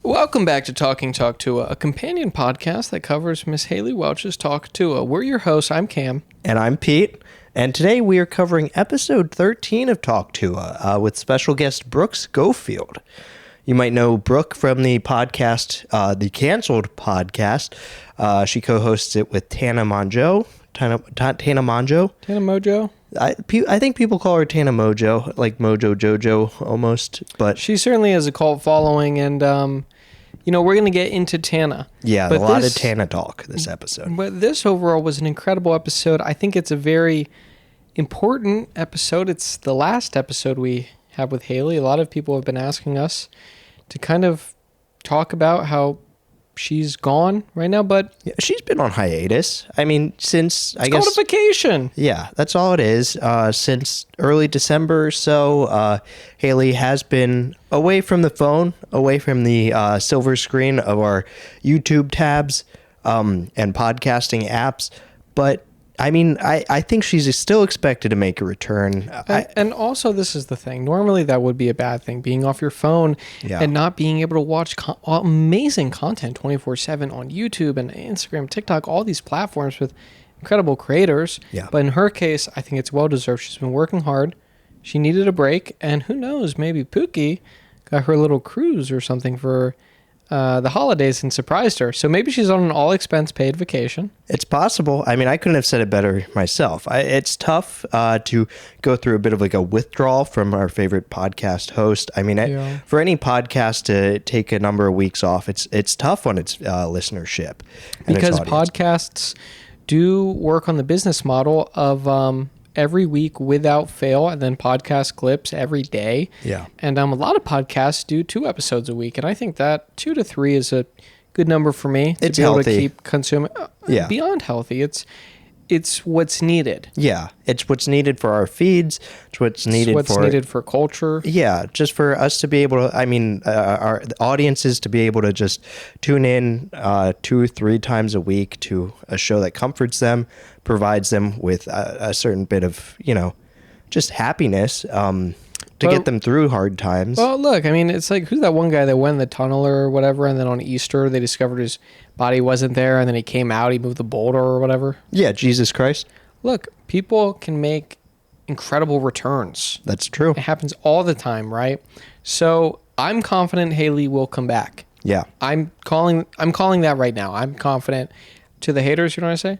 Welcome back to Talk Tuah, a companion podcast that covers Miss Haliey Welch's Talk Tuah. We're your hosts. I'm Cam. And I'm Pete. And today we are covering episode 13 of Talk Tuah with special guest Brooke Schofield. You might know Brooke from the podcast, the canceled podcast. She co-hosts it with Tana Mongeau. Tana Mongeau? Tana Mojo? I think people call her Tana Mojo, like Mojo Jojo almost. But she certainly has a cult following, and we're going to get into Tana. Yeah, but a lot of Tana talk this episode. But this overall was an incredible episode. I think it's a very important episode. It's the last episode we have with Haliey. A lot of people have been asking us to kind of talk about how she's gone right now, but yeah, she's been on hiatus. I mean, since I guess called a vacation. Yeah, that's all it is. Since early December or so, Haliey has been away from the phone, away from the silver screen of our YouTube tabs and podcasting apps. But I mean, I think she's still expected to make a return. And also, this is the thing. Normally, that would be a bad thing, being off your phone and not being able to watch amazing content 24/7 on YouTube and Instagram, TikTok, all these platforms with incredible creators. Yeah. But in her case, I think it's well-deserved. She's been working hard. She needed a break. And who knows, maybe Pookie got her little cruise or something for the holidays and surprised her. So maybe she's on an all-expense paid vacation. It's possible. I mean, I couldn't have said it better myself. It's tough to go through a bit of like a withdrawal from our favorite podcast host. I mean, for any podcast to take a number of weeks off, it's tough on its listenership. Because podcasts do work on the business model of every week without fail, and then podcast clips every day. Yeah. And a lot of podcasts do 2 episodes a week, and I think that 2 to 3 is a good number for me to be able to keep consuming. Beyond healthy, it's what's needed. Yeah, it's what's needed for our feeds. It's what's needed for culture. Yeah, just for us to be able to. I mean, our audiences to be able to just tune in 2 or 3 times a week to a show that comforts them, provides them with a certain bit of just happiness to get them through hard times. Well, look, I mean, it's like, who's that one guy that went in the tunnel or whatever, and then on Easter they discovered his body wasn't there, and then he came out, he moved the boulder or whatever? Yeah, Jesus Christ. Look, people can make incredible returns. That's true. It happens all the time, right? So I'm confident Haliey will come back. Yeah. I'm calling that right now. I'm confident. To the haters, you know what I say?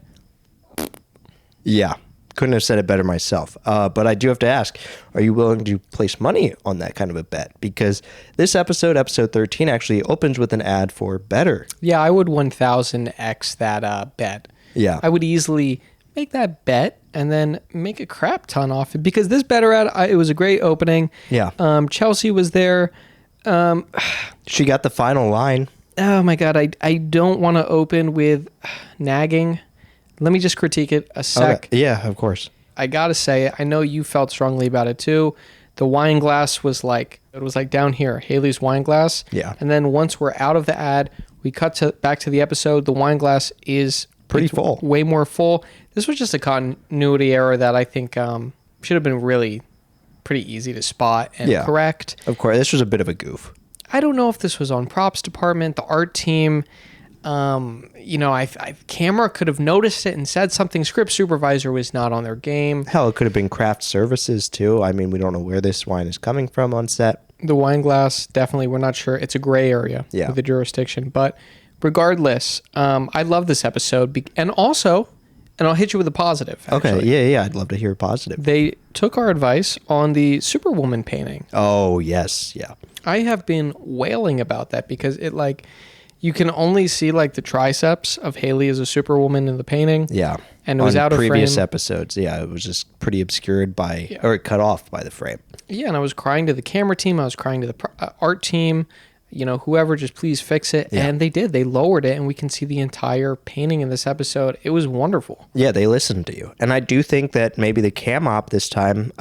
Yeah. Couldn't have said it better myself. But I do have to ask, are you willing to place money on that kind of a bet? Because this episode 13, actually opens with an ad for Better. Yeah, I would 1,000x that bet. Yeah. I would easily make that bet and then make a crap ton off it. Because this Better ad, it was a great opening. Yeah. Chelsea was there. She got the final line. Oh my God, I don't want to open with nagging. Let me just critique it a sec. Okay. Yeah, of course. I gotta say, I know you felt strongly about it too. The wine glass was like down here, Haliey's wine glass. Yeah. And then once we're out of the ad, we cut back to the episode. The wine glass is pretty full, way more full. This was just a continuity error that I think should have been really pretty easy to spot and correct. Of course, this was a bit of a goof. I don't know if this was on props department, the art team. Camera could have noticed it and said something. Script supervisor was not on their game. Hell, it could have been craft services too. I mean, we don't know where this wine is coming from on set. The wine glass, definitely, we're not sure. It's a gray area with the jurisdiction. But regardless, I love this episode. And also, I'll hit you with a positive. Actually. Okay, yeah, I'd love to hear a positive. They took our advice on the Superwoman painting. Oh, yes, yeah. I have been wailing about that because it you can only see the triceps of Haliey as a Superwoman in the painting. Yeah. And it was out of frame. Previous episodes, it was just pretty obscured or cut off by the frame. Yeah, and I was crying to the camera team. I was crying to the art team. Whoever, just please fix it. Yeah. And they did. They lowered it, and we can see the entire painting in this episode. It was wonderful. Yeah, they listened to you. And I do think that maybe the cam op this time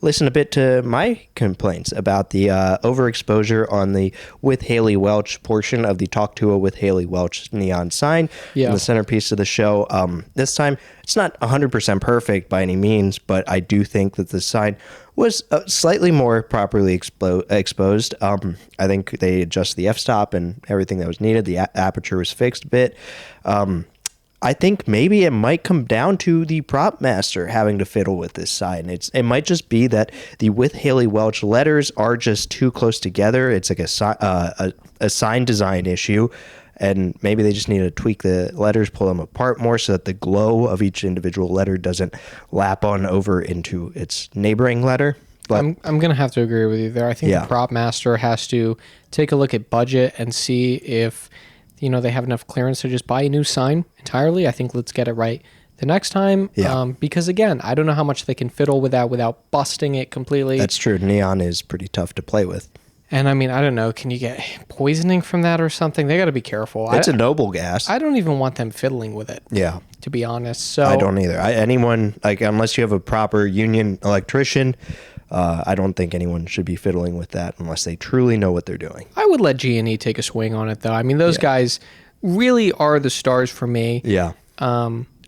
listened a bit to my complaints about the overexposure on the With Haliey Welch portion of the Talk Tuah with Haliey Welch neon sign in the centerpiece of the show. This time, It's not 100% perfect by any means, but I do think that the sign was slightly more properly exposed. I think they adjusted the f-stop and everything that was needed. The aperture was fixed a bit. I think maybe it might come down to the prop master having to fiddle with this sign. It might just be that the with Haliey Welch letters are just too close together. It's like a sign design issue, and maybe they just need to tweak the letters, pull them apart more so that the glow of each individual letter doesn't lap on over into its neighboring letter. But I'm going to have to agree with you there. I think the prop master has to take a look at budget and see if they have enough clearance to just buy a new sign entirely. I think let's get it right the next time. Yeah. Because again, I don't know how much they can fiddle with that without busting it completely. That's true. Neon is pretty tough to play with. And I mean, I don't know. Can you get poisoning from that or something? They got to be careful. It's a noble gas. I don't even want them fiddling with it. Yeah. To be honest. So I don't either. Anyone, unless you have a proper union electrician, I don't think anyone should be fiddling with that unless they truly know what they're doing. I would let G&E take a swing on it, though. I mean, those guys really are the stars for me. Yeah.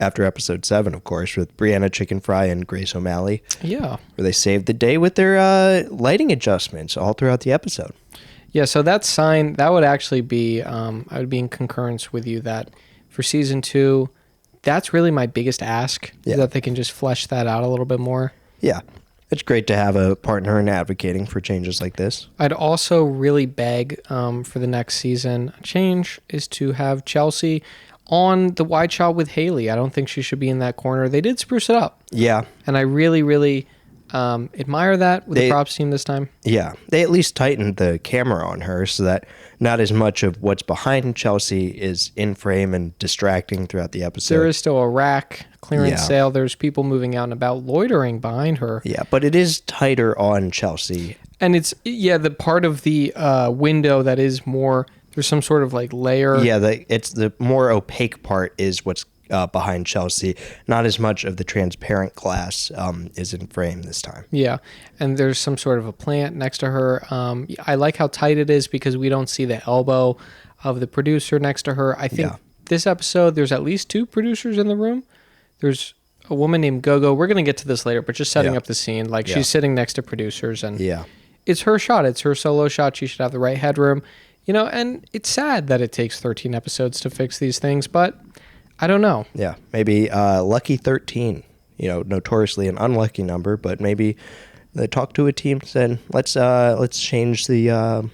After episode 7, of course, with Brianna Chicken Fry and Grace O'Malley. Yeah. Where they saved the day with their lighting adjustments all throughout the episode. Yeah, so that sign, that would actually be, I would be in concurrence with you that for season 2, that's really my biggest ask, is that they can just flesh that out a little bit more. Yeah. It's great to have a partner in advocating for changes like this. I'd also really beg for the next season, a change is to have Chelsea on the wide shot with Haliey. I don't think she should be in that corner. They did spruce it up. Yeah. And I really, really admire that with the props team this time. Yeah. They at least tightened the camera on her so that not as much of what's behind Chelsea is in frame and distracting throughout the episode. There is still a rack clearance sale. There's people moving out and about loitering behind her. Yeah, but it is tighter on Chelsea. And it's, the part of the window that is more, there's some sort of like layer. Yeah, it's the more opaque part is what's behind Chelsea. Not as much of the transparent glass is in frame this time. Yeah, and there's some sort of a plant next to her. I like how tight it is because we don't see the elbow of the producer next to her. I think this episode, there's at least 2 producers in the room. There's a woman named Gogo. We're going to get to this later, but just setting up the scene. Like she's sitting next to producers and it's her shot. It's her solo shot. She should have the right headroom. And it's sad that it takes 13 episodes to fix these things, but I don't know. Yeah, maybe lucky 13, notoriously an unlucky number, but maybe the Talk Tuah team said, let's change the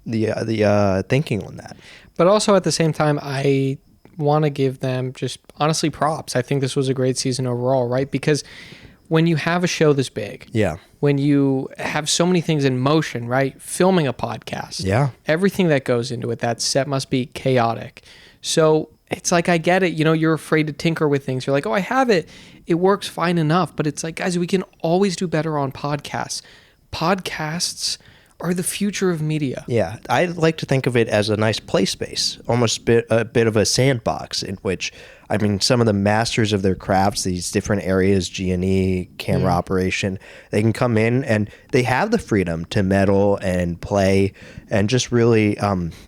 thinking on that. But also at the same time, I want to give them just honestly props. I think this was a great season overall, right? Because when you have a show this big, when you have so many things in motion, right? Filming a podcast, everything that goes into it, that set must be chaotic. So it's like, I get it. You're afraid to tinker with things. You're like, oh, I have it. It works fine enough. But it's like, guys, we can always do better on podcasts. Podcasts are the future of media. Yeah, I like to think of it as a nice play space, almost a bit of a sandbox in which, some of the masters of their crafts, these different areas, G&E, camera operation, they can come in and they have the freedom to meddle and play and just really,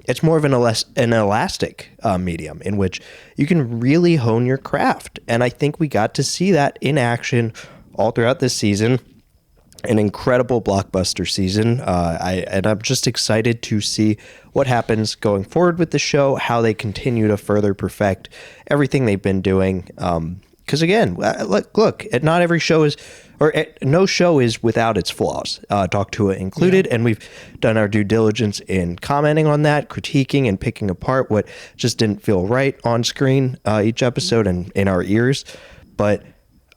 it's more of an elastic medium in which you can really hone your craft. And I think we got to see that in action all throughout this season. An incredible blockbuster season. I'm just excited to see what happens going forward with the show, how they continue to further perfect everything they've been doing. Because again, look, not every show is, no show is without its flaws, Talk Tuah included. And we've done our due diligence in commenting on that, critiquing and picking apart what just didn't feel right on screen each episode and in our ears. But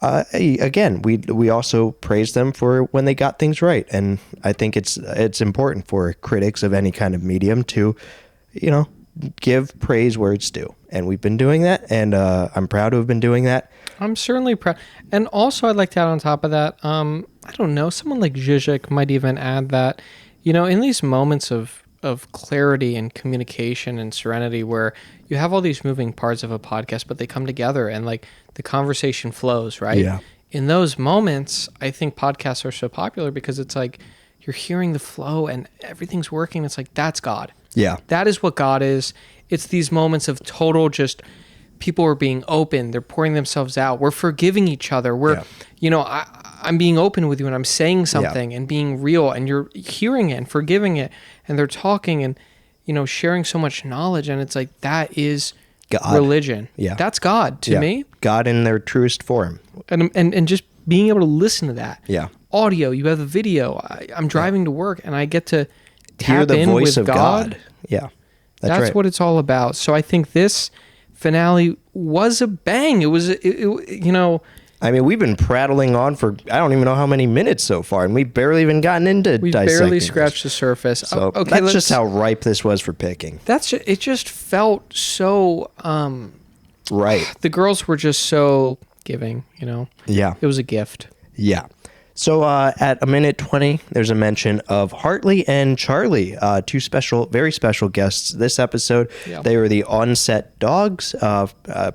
again, we also praise them for when they got things right, and I think it's important for critics of any kind of medium to, give praise where it's due, and we've been doing that, and I'm proud to have been doing that. I'm certainly proud, and also I'd like to add on top of that, I don't know, someone like Zizek might even add that, in these moments of clarity and communication and serenity where you have all these moving parts of a podcast, but they come together and like the conversation flows, right? Yeah. In those moments, I think podcasts are so popular because it's like you're hearing the flow and everything's working. It's like, that's God. Yeah. That is what God is. It's these moments of total just people are being open. They're pouring themselves out. We're forgiving each other. We're, I'm being open with you and I'm saying something and being real, and you're hearing it and forgiving it, and they're talking and, sharing so much knowledge. And it's like, that is God. Religion. Yeah. That's God to me. God in their truest form. And just being able to listen to that. Yeah. Audio, you have the video. I'm driving to work and I get to hear the in voice with of God. Yeah. That's right. what it's all about. So I think this finale was a bang. It was, I mean, we've been prattling on for, I don't even know how many minutes so far, and we've barely even gotten into we dissecting. Barely scratched the surface. So that's just how ripe this was for picking. It just felt so, right. The girls were just so giving, Yeah. It was a gift. Yeah. So at a minute 20, there's a mention of Hartley and Charlie, two very special guests this episode. Yeah. They were the on-set dogs,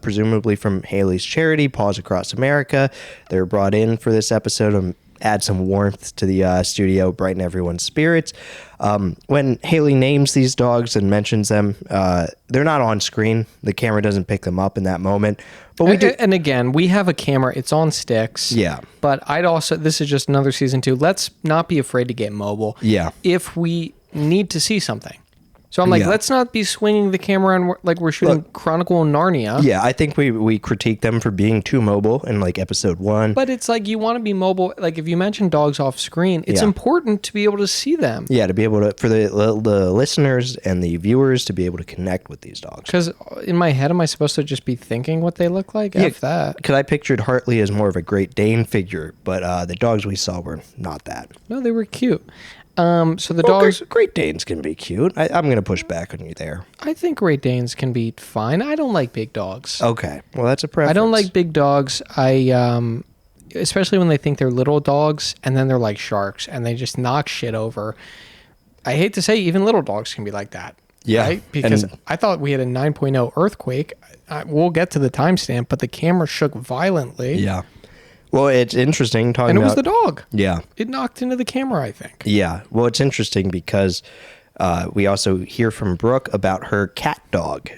presumably from Haliey's charity, Paws Across America. They were brought in for this episode to add some warmth to the studio, brighten everyone's spirits. When Haliey names these dogs and mentions them, they're not on screen. The camera doesn't pick them up in that moment. But we do. And again, we have a camera. It's on sticks. Yeah. But this is just another season 2. Let's not be afraid to get mobile. Yeah. If we need to see something. So I'm like, let's not be swinging the camera and like we're shooting Chronicle of Narnia. Yeah, I think we critique them for being too mobile in like episode 1. But it's like, you want to be mobile. Like if you mention dogs off screen, it's important to be able to see them. Yeah, to be able to, for the listeners and the viewers to be able to connect with these dogs. Because in my head, am I supposed to just be thinking what they look like? Yeah, that. Because I pictured Hartley as more of a Great Dane figure, but the dogs we saw were not that. No, they were cute. So the dogs... Great Danes can be cute. I'm going to push back on you there. I think Great Danes can be fine. I don't like big dogs. Okay. Well, that's a preference. I don't like big dogs. Especially when they think they're little dogs and then they're like sharks and they just knock shit over. I hate to say, even little dogs can be like that. Yeah. Right? Because I thought we had a 9.0 earthquake. We'll get to the timestamp, but the camera shook violently. Yeah. Well, it's interesting talking about... And it was the dog. Yeah. It knocked into the camera, I think. Yeah. Well, it's interesting because we also hear from Brooke about her cat dog,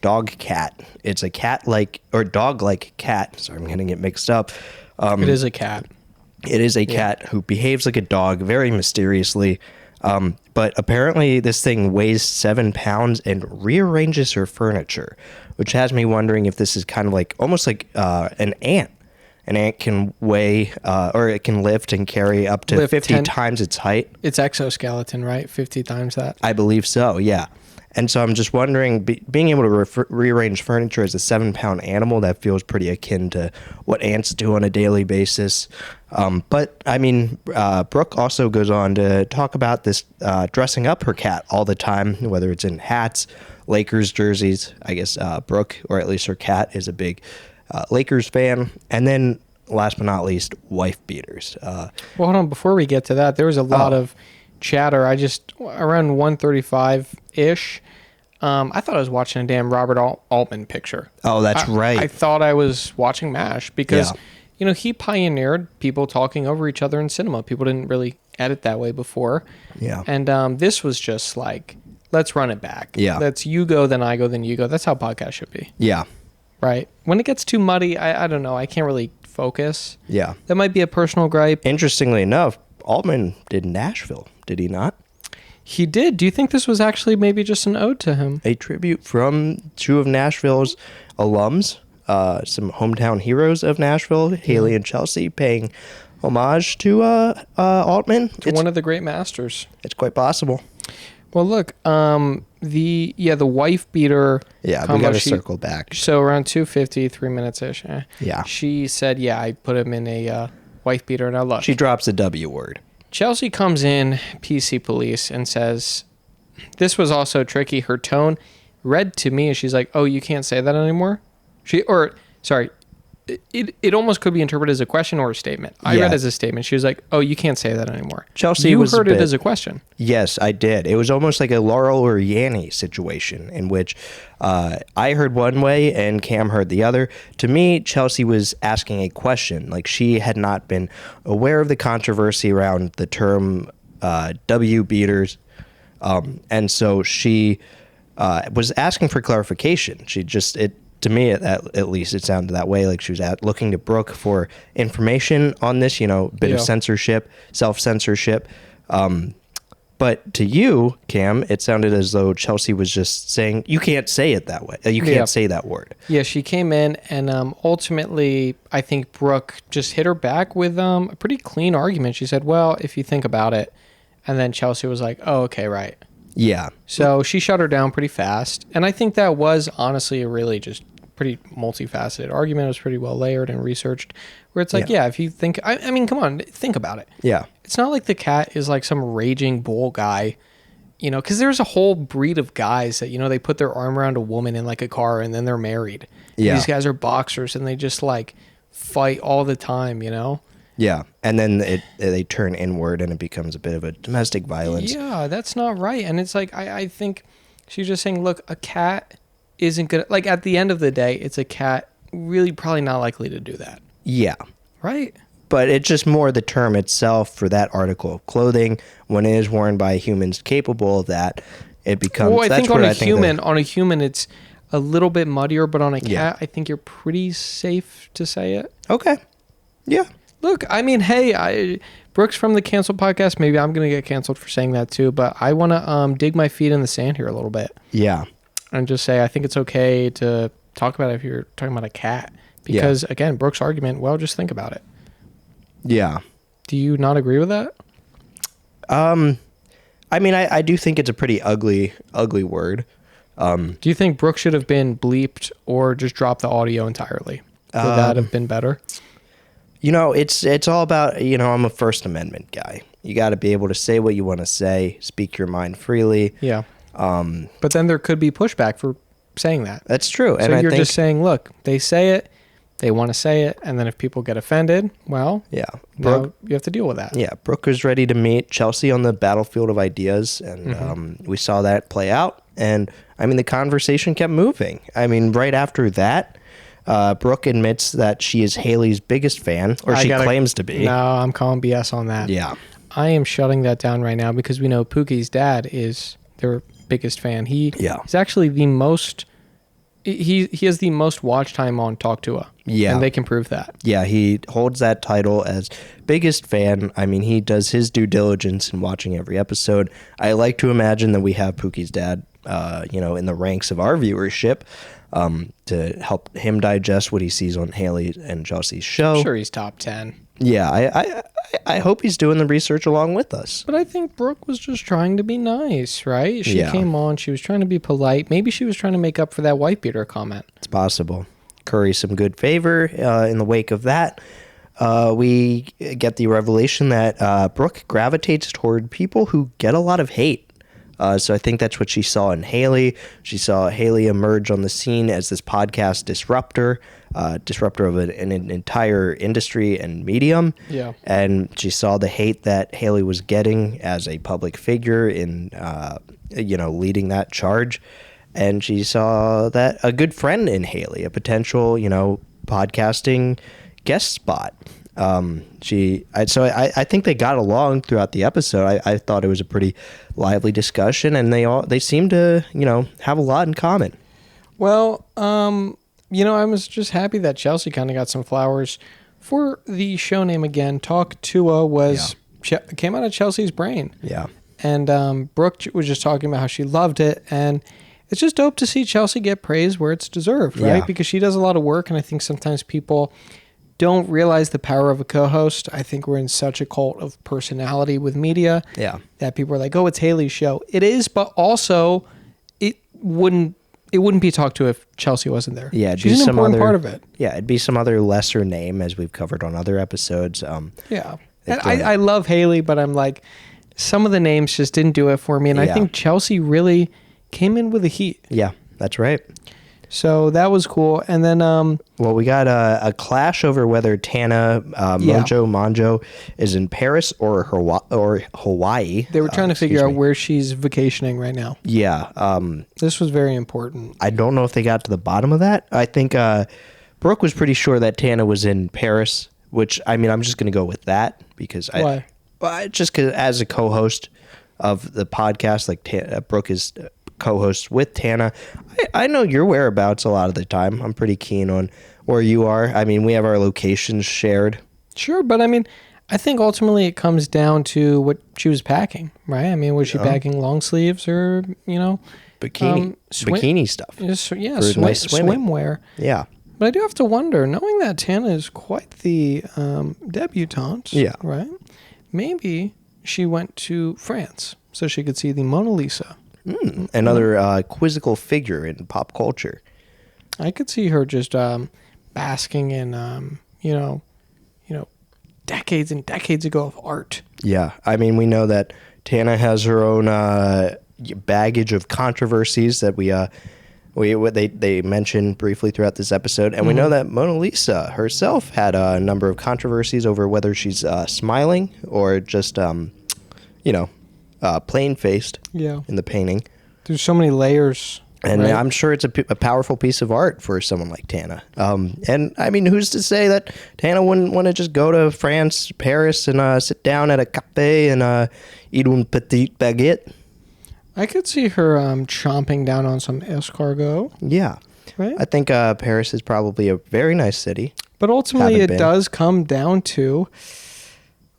dog cat. It's a cat-like, or dog-like cat. Sorry, I'm getting it mixed up. It is a cat. It is a cat who behaves like a dog very mysteriously. But apparently this thing weighs 7 pounds and rearranges her furniture, which has me wondering if this is kind of like, almost like an ant. An ant can weigh, or it can lift and carry up to 50 times its height. It's exoskeleton, right? 50 times that? I believe so, yeah. And so I'm just wondering, being able to rearrange furniture as a 7-pound animal, that feels pretty akin to what ants do on a daily basis. But, I mean, Brooke also goes on to talk about this dressing up her cat all the time, whether it's in hats, Lakers jerseys. I guess Brooke, or at least her cat, is a big Lakers fan. And then, last but not least, wife beaters. Well, hold on. Before we get to that, there was a lot of chatter. Around 1:35-ish, I thought I was watching a damn Robert Altman picture. Oh, that's right. I thought I was watching MASH because, he pioneered people talking over each other in cinema. People didn't really edit that way before. Yeah. And this was just like, let's run it back. Yeah. Let's you go, then I go, then you go. That's how podcasts should be. Yeah. Right. When it gets too muddy, I don't know. I can't really focus. Yeah. That might be a personal gripe. Interestingly enough, Altman did Nashville, did he not? He did. Do you think this was actually maybe just an ode to him? A tribute from 2 of Nashville's alums, some hometown heroes of Nashville, Haliey and Chelsea, paying homage to Altman. To one of the great masters. It's quite possible. Well, look, the wife beater. Yeah, we got to circle back. So around 2:50, 3 minutes-ish. Yeah. She said, I put him in a wife beater. Now look. She drops the W word. Chelsea comes in, PC police, and says, this was also tricky. Her tone read to me, and she's like, oh, you can't say that anymore? It almost could be interpreted as a question or a statement. I read it as a statement. She was like, oh, you can't say that anymore. Chelsea you heard it as a question. Yes, I did. It was almost like a Laurel or Yanny situation in which I heard one way and Cam heard the other. To me, Chelsea was asking a question. Like, she had not been aware of the controversy around the term W beaters. And so she was asking for clarification. to me, at least, it sounded that way. Like she was looking to Brooke for information on this, bit of censorship, self-censorship. But to you, Cam, it sounded as though Chelsea was just saying, you can't say it that way. You can't say that word. Yeah, she came in, and ultimately, I think Brooke just hit her back with a pretty clean argument. She said, well, if you think about it. And then Chelsea was like, oh, okay, right. Yeah. So she shut her down pretty fast. And I think that was honestly a really just pretty multifaceted argument. It was pretty well layered and researched. Where it's like, if you think, I mean, come on, think about it. Yeah. It's not like the cat is like some raging bull guy, because there's a whole breed of guys that, they put their arm around a woman in like a car and then they're married. Yeah. These guys are boxers and they just like fight all the time, Yeah. And then they turn inward and it becomes a bit of a domestic violence. Yeah, that's not right. And it's like, I think she's just saying, look, a cat isn't gonna, like at the end of the day, it's a cat really probably not likely to do that. Yeah. Right? But it's just more the term itself for that article of clothing when it is worn by humans capable of that, it becomes. Well, I think on a human, it's a little bit muddier, but on a cat, I think you're pretty safe to say it. Okay. Yeah. Look, I mean, hey, Brooks from the Cancel Podcast. Maybe I'm gonna get canceled for saying that too, but I want to dig my feet in the sand here a little bit. Yeah. And just say I think it's okay to talk about it if you're talking about a cat, because again, Brooks' argument. Well, just think about it. Yeah. Do you not agree with that? I mean, I do think it's a pretty ugly word. Do you think Brooke should have been bleeped or just dropped the audio entirely? Would that have been better? It's all about, I'm a First Amendment guy. You got to be able to say what you want to say, speak your mind freely. Yeah. But then there could be pushback for saying that. That's true. So you're just saying, look, they say it. They want to say it, and then if people get offended, well, Brooke, you have to deal with that. Yeah, Brooke was ready to meet Chelsea on the battlefield of ideas, and we saw that play out. And, I mean, the conversation kept moving. I mean, right after that, Brooke admits that she is Haliey's biggest fan, or she claims to be. No, I'm calling BS on that. Yeah. I am shutting that down right now because we know Pookie's dad is their biggest fan. He's actually the most... He has the most watch time on Talk Tuah. Yeah. And they can prove that. Yeah, he holds that title as biggest fan. I mean, he does his due diligence in watching every episode. I like to imagine that we have Pookie's dad, in the ranks of our viewership to help him digest what he sees on Haliey and Chelsea's show. I'm sure he's top 10. Yeah, I hope he's doing the research along with us. But I think Brooke was just trying to be nice, right? She came on, she was trying to be polite. Maybe she was trying to make up for that wife beater comment. It's possible. Curry some good favor in the wake of that. We get the revelation that Brooke gravitates toward people who get a lot of hate. So I think that's what she saw in Haliey. She saw Haliey emerge on the scene as this podcast disruptor of an entire industry and medium. Yeah. And she saw the hate that Haliey was getting as a public figure in, leading that charge. And she saw that a good friend in Haliey, a potential, podcasting guest spot. I think they got along throughout the episode. I thought it was a pretty lively discussion, and they seem to, have a lot in common. Well, I was just happy that Chelsea kind of got some flowers for the show name again. Talk Tuah came out of Chelsea's brain. Yeah. And Brooke was just talking about how she loved it, and it's just dope to see Chelsea get praise where it's deserved, right? Yeah. Because she does a lot of work, and I think sometimes people don't realize the power of a co-host. I think we're in such a cult of personality with media that people are like, oh, it's Haliey's show. It is, but also it wouldn't be Talk To if Chelsea wasn't there. Yeah, she's an important part of it. Yeah, it'd be some other lesser name as we've covered on other episodes. Yeah, and I love Haliey, but I'm like, some of the names just didn't do it for me, and I think Chelsea really came in with the heat. Yeah, that's right. So that was cool. And then we got a clash over whether Tana Monjo is in Paris or Hawaii. They were trying to figure out where she's vacationing right now. Yeah. This was very important. I don't know if they got to the bottom of that. I think Brooke was pretty sure that Tana was in Paris, which, I mean, I'm just going to go with that because Why? Just because as a co-host of the podcast, like Brooke is co-hosts with Tana. I know your whereabouts a lot of the time. I'm pretty keen on where you are. I mean, we have our locations shared. Sure, but I mean, I think ultimately it comes down to what she was packing, right? I mean, was she packing long sleeves or, bikini stuff? Nice swimwear. Yeah. But I do have to wonder, knowing that Tana is quite the debutante, right? Maybe she went to France so she could see the Mona Lisa. Another quizzical figure in pop culture. I could see her just basking in, decades and decades ago of art. Yeah. I mean, we know that Tana has her own baggage of controversies that they mentioned briefly throughout this episode. And we know that Mona Lisa herself had a number of controversies over whether she's smiling or just, plain-faced in the painting. There's so many layers. And right? I'm sure it's a powerful piece of art for someone like Tana. And, I mean, who's to say that Tana wouldn't want to just go to France, Paris, and sit down at a cafe and eat une petite baguette? I could see her chomping down on some escargot. Yeah. Right? I think Paris is probably a very nice city. But ultimately, it does come down to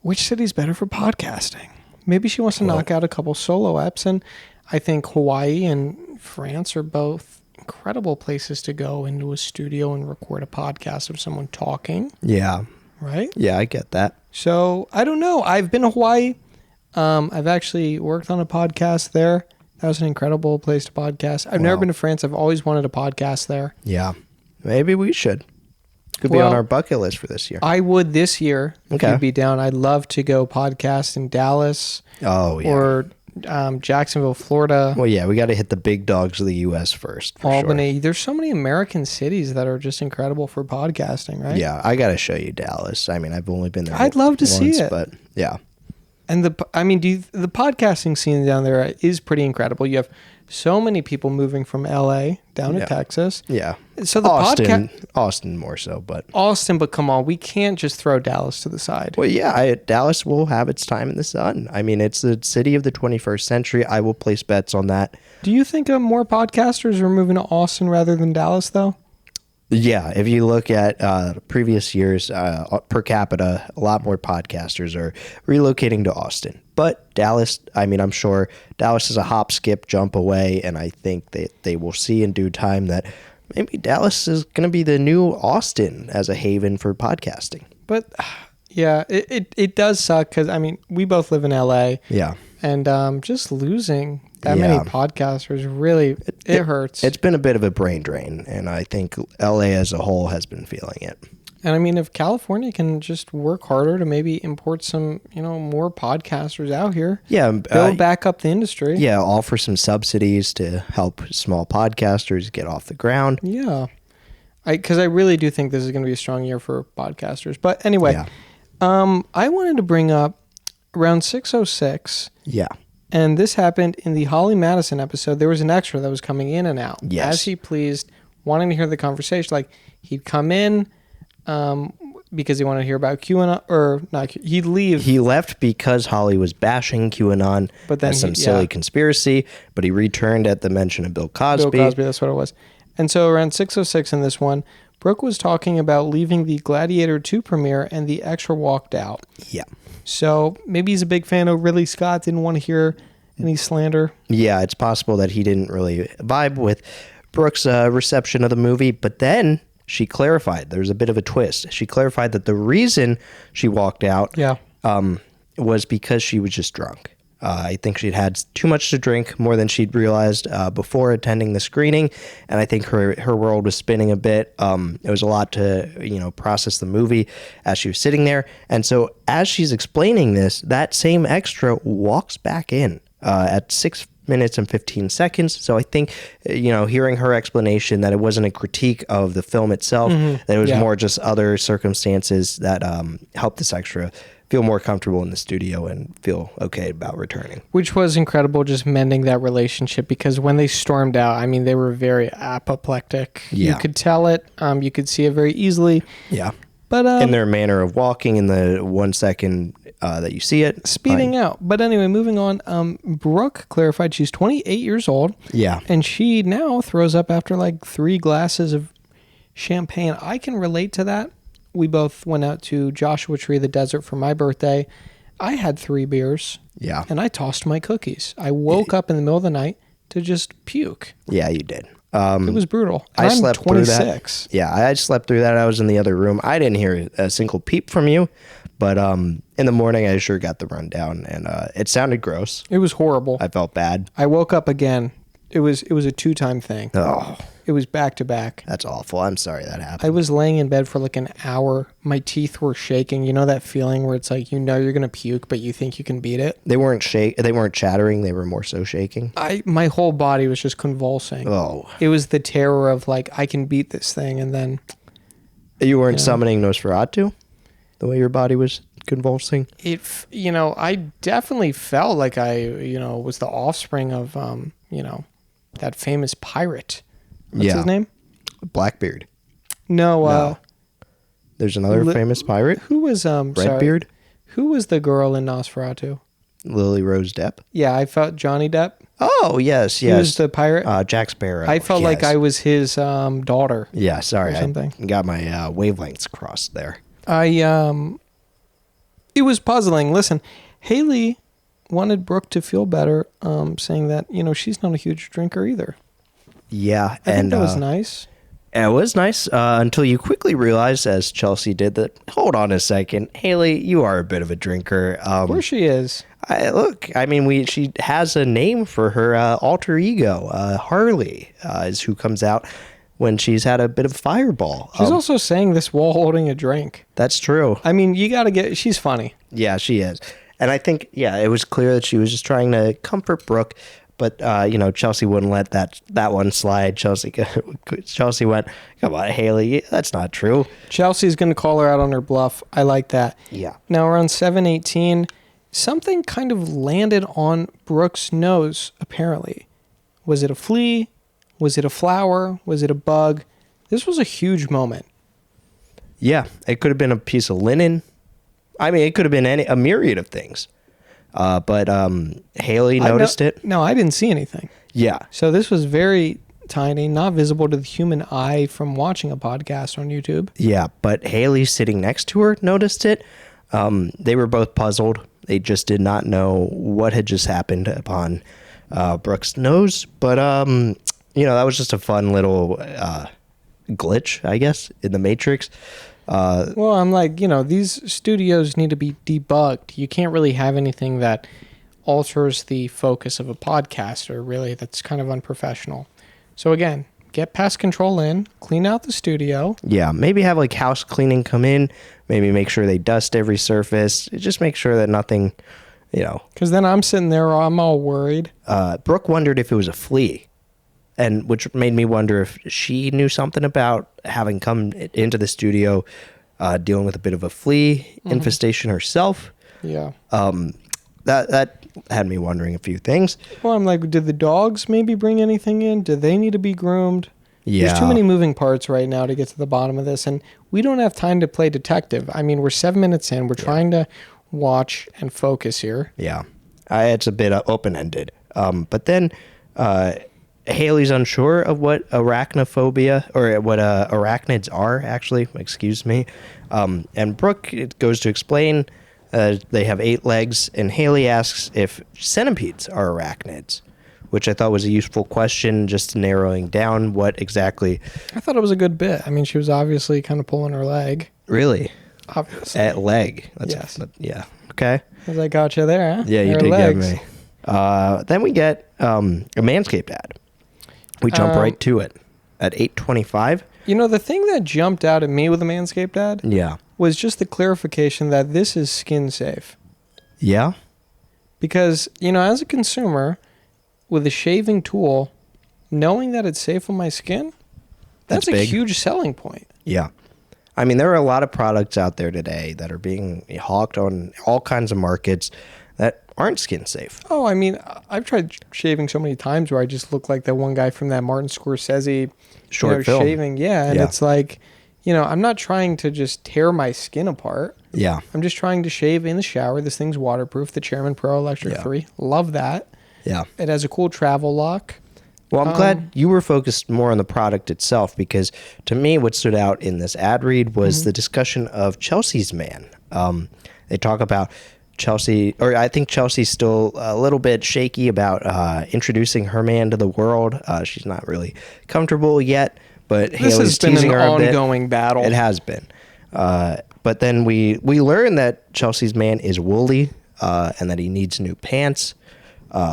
which city's better for podcasting. Maybe she wants to knock out a couple solo eps, and I think Hawaii and France are both incredible places to go into a studio and record a podcast of someone talking. Yeah. Right? Yeah, I get that. So, I don't know. I've been to Hawaii. I've actually worked on a podcast there. That was an incredible place to podcast. I've never been to France. I've always wanted a podcast there. Yeah. Maybe we should. Could be on our bucket list for this year. I would this year if you'd be down. I'd love to go podcast in Dallas. Oh, yeah. Or Jacksonville, Florida. Well, yeah, we got to hit the big dogs of the U.S. first. Albany. Sure. There's so many American cities that are just incredible for podcasting, right? Yeah, I got to show you Dallas. I mean, I've only been there I'd love to see it. But yeah. And the podcasting scene down there is pretty incredible. You have so many people moving from LA down to Texas. Yeah. So the Austin more so, but Austin, but come on, we can't just throw Dallas to the side. Well, yeah, Dallas will have its time in the sun. I mean, it's the city of the 21st century. I will place bets on that. Do you think more podcasters are moving to Austin rather than Dallas, though? Yeah, if you look at previous years, per capita, a lot more podcasters are relocating to Austin. But Dallas, I mean, I'm sure Dallas is a hop, skip, jump away, and I think they will see in due time that maybe Dallas is going to be the new Austin as a haven for podcasting. But, yeah, it does suck because, I mean, we both live in LA. Yeah. And just losing that many podcasters really, it hurts. It's been a bit of a brain drain, and I think LA as a whole has been feeling it. And I mean, if California can just work harder to maybe import some, more podcasters out here. Yeah. Build back up the industry. Yeah, offer some subsidies to help small podcasters get off the ground. Yeah. Because I really do think this is going to be a strong year for podcasters. But anyway, I wanted to bring up around 6:06. Yeah. And this happened in the Holly Madison episode. There was an extra that was coming in and out. Yes. As he pleased, wanting to hear the conversation. Like, he'd come in because he wanted to hear about QAnon, or not, he'd leave. He left because Holly was bashing QAnon but then as some silly conspiracy, but he returned at the mention of Bill Cosby. Bill Cosby, that's what it was. And so around 6:06 in this one, Brooke was talking about leaving the Gladiator 2 premiere, and the extra walked out. Yeah. So maybe he's a big fan of Ridley Scott, didn't want to hear any slander. Yeah, it's possible that he didn't really vibe with Brooke's reception of the movie, but then she clarified. There was a bit of a twist. She clarified that the reason she walked out was because she was just drunk. I think she'd had too much to drink, more than she'd realized before attending the screening, and I think her world was spinning a bit. It was a lot to process the movie as she was sitting there, and so as she's explaining this, that same extra walks back in at 6 minutes and 15 seconds. So I think hearing her explanation that it wasn't a critique of the film itself, that it was more just other circumstances that helped this extra feel more comfortable in the studio and feel okay about returning. Which was incredible, just mending that relationship, because when they stormed out, I mean, they were very apoplectic. Yeah. You could tell it. You could see it very easily. Yeah. But in their manner of walking, in the 1 second that you see it. Speeding out. But anyway, moving on. Brooke clarified she's 28 years old. Yeah. And she now throws up after like 3 glasses of champagne. I can relate to that. We both went out to Joshua Tree, the desert, for my birthday. I had 3 beers. Yeah. And I tossed my cookies. I woke up in the middle of the night to just puke. Yeah, you did. It was brutal. And I slept 26. through that. Yeah, I slept through that. I was in the other room. I didn't hear a single peep from you, but in the morning I sure got the rundown, and it sounded gross. It was horrible. I felt bad. I woke up again. It was a 2-time thing. Oh, It was back to back. that's awful. I'm sorry that happened. I was laying in bed for like an hour. My teeth were shaking. You know that feeling where it's like, you know you're going to puke, but you think you can beat it? They weren't chattering. They were more so shaking. My whole body was just convulsing. Oh. It was the terror of like, I can beat this thing. And then... You weren't summoning Nosferatu? The way your body was convulsing? I definitely felt like I, was the offspring of, that famous pirate. What's his name? Blackbeard. No. There's another famous pirate. Who was, Redbeard? Who was the girl in Nosferatu? Lily Rose Depp. Yeah, I felt Johnny Depp. Oh, yes. He was the pirate? Jack Sparrow. I felt like I was his daughter. Yeah, sorry. Or something. I got my wavelengths crossed there. It was puzzling. Listen, Haliey wanted Brooke to feel better, saying that, she's not a huge drinker either. Yeah. I think that was nice. It was nice until you quickly realized, as Chelsea did, that, hold on a second, Haliey, you are a bit of a drinker. Of course she is. She has a name for her alter ego. Harley is who comes out when she's had a bit of fireball. She's also saying this while holding a drink. That's true. I mean, you got to she's funny. Yeah, she is. And I think, it was clear that she was just trying to comfort Brooke. But, Chelsea wouldn't let that one slide. Chelsea went, come on, Haliey, that's not true. Chelsea's going to call her out on her bluff. I like that. Yeah. Now, around 7:18, something kind of landed on Brooke's nose, apparently. Was it a flea? Was it a flower? Was it a bug? This was a huge moment. Yeah, it could have been a piece of linen. I mean, it could have been a myriad of things. But Haliey noticed it. No, I didn't see anything. Yeah. So this was very tiny, not visible to the human eye from watching a podcast on YouTube. Yeah, but Haliey sitting next to her noticed it. They were both puzzled. They just did not know what had just happened upon Brooke's nose. But, that was just a fun little glitch, I guess, in the Matrix. Well, I'm like, these studios need to be debugged. You can't really have anything that alters the focus of a podcaster, really. That's kind of unprofessional. So again, get pest control in, clean out the studio. Yeah, maybe have like house cleaning come in, maybe make sure they dust every surface. Just make sure that nothing, Because then I'm sitting there, I'm all worried. Brooke wondered if it was a flea. And which made me wonder if she knew something about having come into the studio, dealing with a bit of a flea infestation herself. Yeah. That had me wondering a few things. Well, I'm like, did the dogs maybe bring anything in? Do they need to be groomed? Yeah. There's too many moving parts right now to get to the bottom of this. And we don't have time to play detective. I mean, we're 7 minutes in. We're trying to watch and focus here. Yeah. It's a bit open-ended. But then... Haliey's unsure of what arachnophobia or what arachnids are, actually. Excuse me. And Brooke goes to explain they have 8 legs, and Haliey asks if centipedes are arachnids, which I thought was a useful question, just narrowing down what exactly. I thought it was a good bit. I mean, she was obviously kind of pulling her leg. Really? Obviously. At leg. Yes. Yeah. Okay. Because I got you there, huh? Yeah, you did get me. Then we get a Manscaped ad. We jump right to it at 8:25. The thing that jumped out at me with the Manscaped ad was just the clarification that this is skin safe. Yeah? Because, as a consumer, with a shaving tool, knowing that it's safe on my skin, that's a huge selling point. Yeah. I mean, there are a lot of products out there today that are being hawked on all kinds of markets that aren't skin safe. Oh, I mean, I've tried shaving so many times where I just look like that one guy from that Martin Scorsese short film. shaving. Yeah, and it's like, I'm not trying to just tear my skin apart. Yeah. I'm just trying to shave in the shower. This thing's waterproof. The Chairman Pro Electric 3. Love that. Yeah. It has a cool travel lock. Well, I'm glad you were focused more on the product itself, because to me, what stood out in this ad read was the discussion of Chelsea's man. They talk about Chelsea, or I think Chelsea's still a little bit shaky about introducing her man to the world. She's not really comfortable yet, but This Haliey's has been teasing an her a bit. ongoing battle. It has been. But then we learn that Chelsea's man is woolly, and that he needs new pants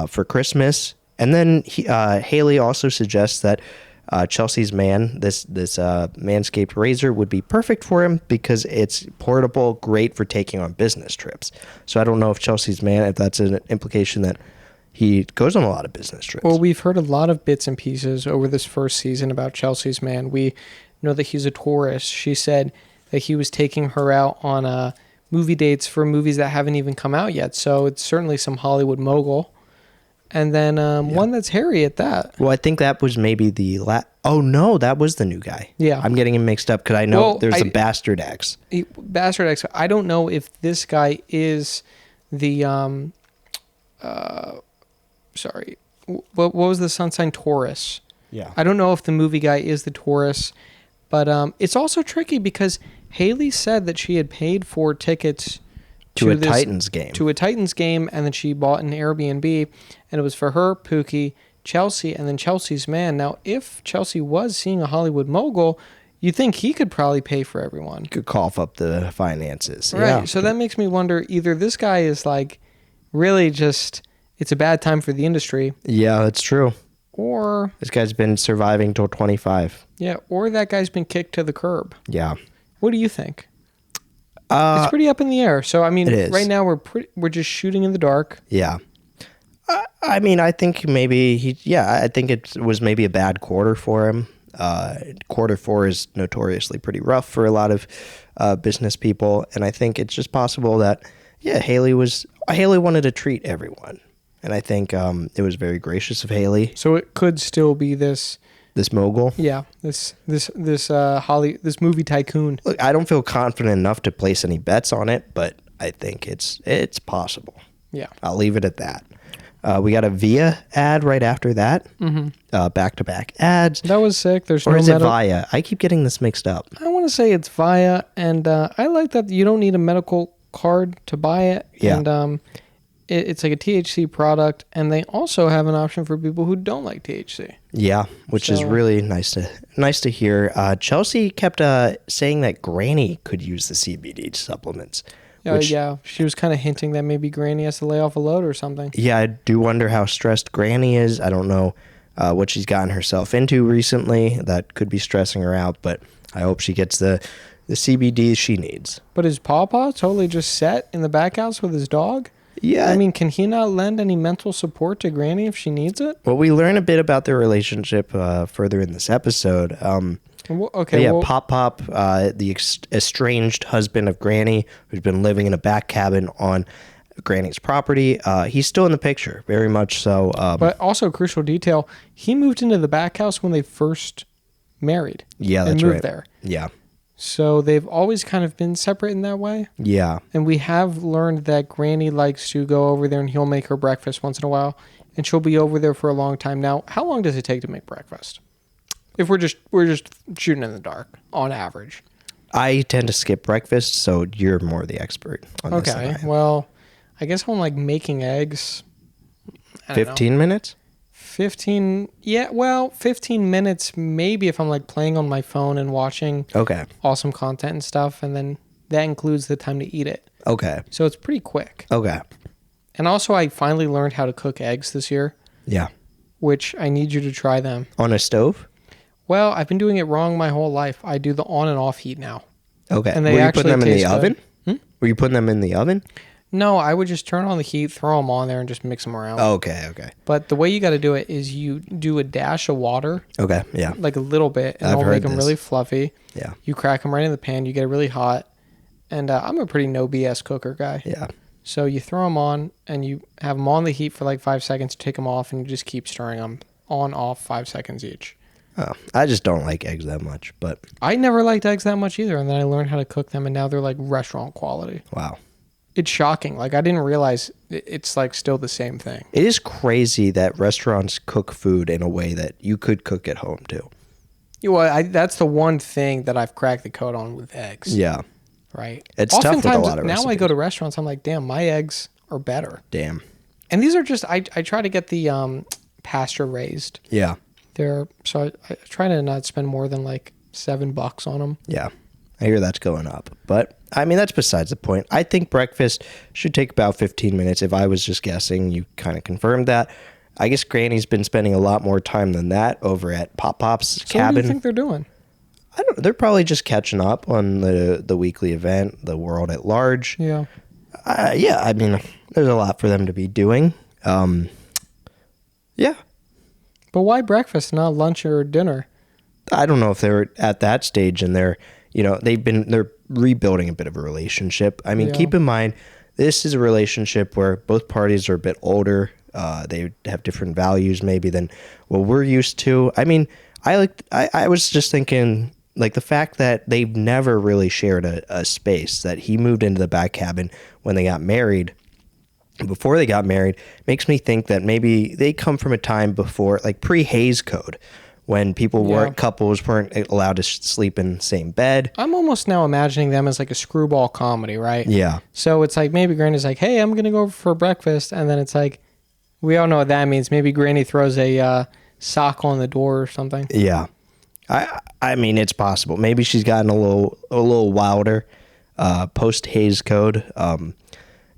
for Christmas. And then Haliey also suggests that Chelsea's man, this Manscaped razor, would be perfect for him because it's portable, great for taking on business trips. So I don't know if Chelsea's man, if that's an implication that he goes on a lot of business trips. Well, we've heard a lot of bits and pieces over this first season about Chelsea's man. We know that he's a tourist. She said that he was taking her out on movie dates for movies that haven't even come out yet. So it's certainly some Hollywood mogul. And then one that's hairy at that. Well, I think that was maybe the oh, no, that was the new guy. Yeah. I'm getting him mixed up because I know there's a Bastard X. Bastard X. I don't know if this guy is the, sorry, what was the sun sign? Taurus. Yeah. I don't know if the movie guy is the Taurus, but it's also tricky because Haliey said that she had paid for tickets to a Titans game. To a Titans game, and then she bought an Airbnb, and it was for her, Pookie, Chelsea, and then Chelsea's man. Now, if Chelsea was seeing a Hollywood mogul, you think he could probably pay for everyone. Could cough up the finances. Right. Yeah. So that makes me wonder, either this guy is like really just, it's a bad time for the industry. Yeah, that's true. Or this guy's been surviving till 25. Yeah, or that guy's been kicked to the curb. Yeah. What do you think? It's pretty up in the air. So I mean, right now we're just shooting in the dark. Yeah. I mean, I think maybe I think it was maybe a bad quarter for him. Quarter 4 is notoriously pretty rough for a lot of business people, and I think it's just possible that Haliey wanted to treat everyone, and I think it was very gracious of Haliey. So it could still be this mogul. Yeah, this movie tycoon. Look, I don't feel confident enough to place any bets on it, but I think it's possible. Yeah, I'll leave it at that. We got a Via ad right after that. Mm-hmm. Back-to-back ads. That was sick. Or is it Via? I keep getting this mixed up. I want to say it's Via, and I like that you don't need a medical card to buy it. Yeah. And it's like a THC product, and they also have an option for people who don't like THC. Yeah, which is really nice to hear. Chelsea kept saying that Granny could use the CBD supplements. Yeah, she was kind of hinting that maybe Granny has to lay off a load or something. Yeah, I do wonder how stressed Granny is. I don't know what she's gotten herself into recently that could be stressing her out, but I hope she gets the CBD she needs. But is Pawpaw totally just set in the back house with his dog? Yeah. I mean, can he not lend any mental support to Granny if she needs it? Well, we learn a bit about their relationship further in this episode. Pop, the estranged husband of Granny, who's been living in a back cabin on Granny's property. He's still in the picture, very much so. But also, crucial detail, he moved into the back house when they first married. Yeah, that's and moved right. there. Yeah. So they've always kind of been separate in that way. Yeah. And we have learned that Granny likes to go over there and he'll make her breakfast once in a while. And she'll be over there for a long time. Now, how long does it take to make breakfast? If we're just shooting in the dark, on average. I tend to skip breakfast, so you're more the expert on this. Okay, well, I guess I'm like making eggs. 15 minutes? 15 minutes maybe if I'm like playing on my phone and watching awesome content and stuff, and then that includes the time to eat it. Okay. So it's pretty quick. Okay. And also I finally learned how to cook eggs this year. Yeah. Which I need you to try them. On a stove? Well, I've been doing it wrong my whole life. I do the on and off heat now. Okay. And they Were you actually putting them in the taste oven? good. Were you putting them in the oven? No, I would just turn on the heat, throw them on there, and just mix them around. Okay. But the way you got to do it is you do a dash of water. Okay, yeah. Like a little bit, and I've it'll make heard them this. really fluffy. Yeah. You crack them right in the pan. You get it really hot. And I'm a pretty no BS cooker guy. Yeah. So you throw them on, and you have them on the heat for like 5 seconds, take them off, and you just keep stirring them on, off, 5 seconds each. Oh, I just don't like eggs that much, but I never liked eggs that much either, and then I learned how to cook them, and now they're like restaurant quality. wow. It's shocking. Like, I didn't realize it's like still the same thing. It is crazy that restaurants cook food in a way that you could cook at home too. Well, that's the one thing that I've cracked the code on with eggs. Yeah. Right? It's tough with a lot of now recipes. I go to restaurants, I'm like, damn, my eggs are better. Damn. And these are just, I try to get the pasture raised. Yeah. So I try to not spend more than like $7 on them. Yeah. I hear that's going up. But, I mean, that's besides the point. I think breakfast should take about 15 minutes. If I was just guessing, you kind of confirmed that. I guess Granny's been spending a lot more time than that over at Pop Pop's cabin. What do you think they're doing? I don't know. They're probably just catching up on the weekly event, the world at large. Yeah. Yeah, I mean, there's a lot for them to be doing. Yeah. But why breakfast, not lunch or dinner? I don't know if they're at that stage and they're rebuilding a bit of a relationship. I mean, keep in mind, this is a relationship where both parties are a bit older. They have different values maybe than what we're used to. I mean, I was just thinking, like, the fact that they've never really shared a space, that he moved into the back cabin when they got married. Before they got married, makes me think that maybe they come from a time before, like pre-Hays Code, when couples weren't allowed to sleep in the same bed. I'm almost now imagining them as like a screwball comedy, right? Yeah. So it's like maybe Granny's like, hey, I'm going to go over for breakfast. And then it's like, we all know what that means. Maybe Granny throws a sock on the door or something. Yeah. I mean, it's possible. Maybe she's gotten a little wilder post Hays Code.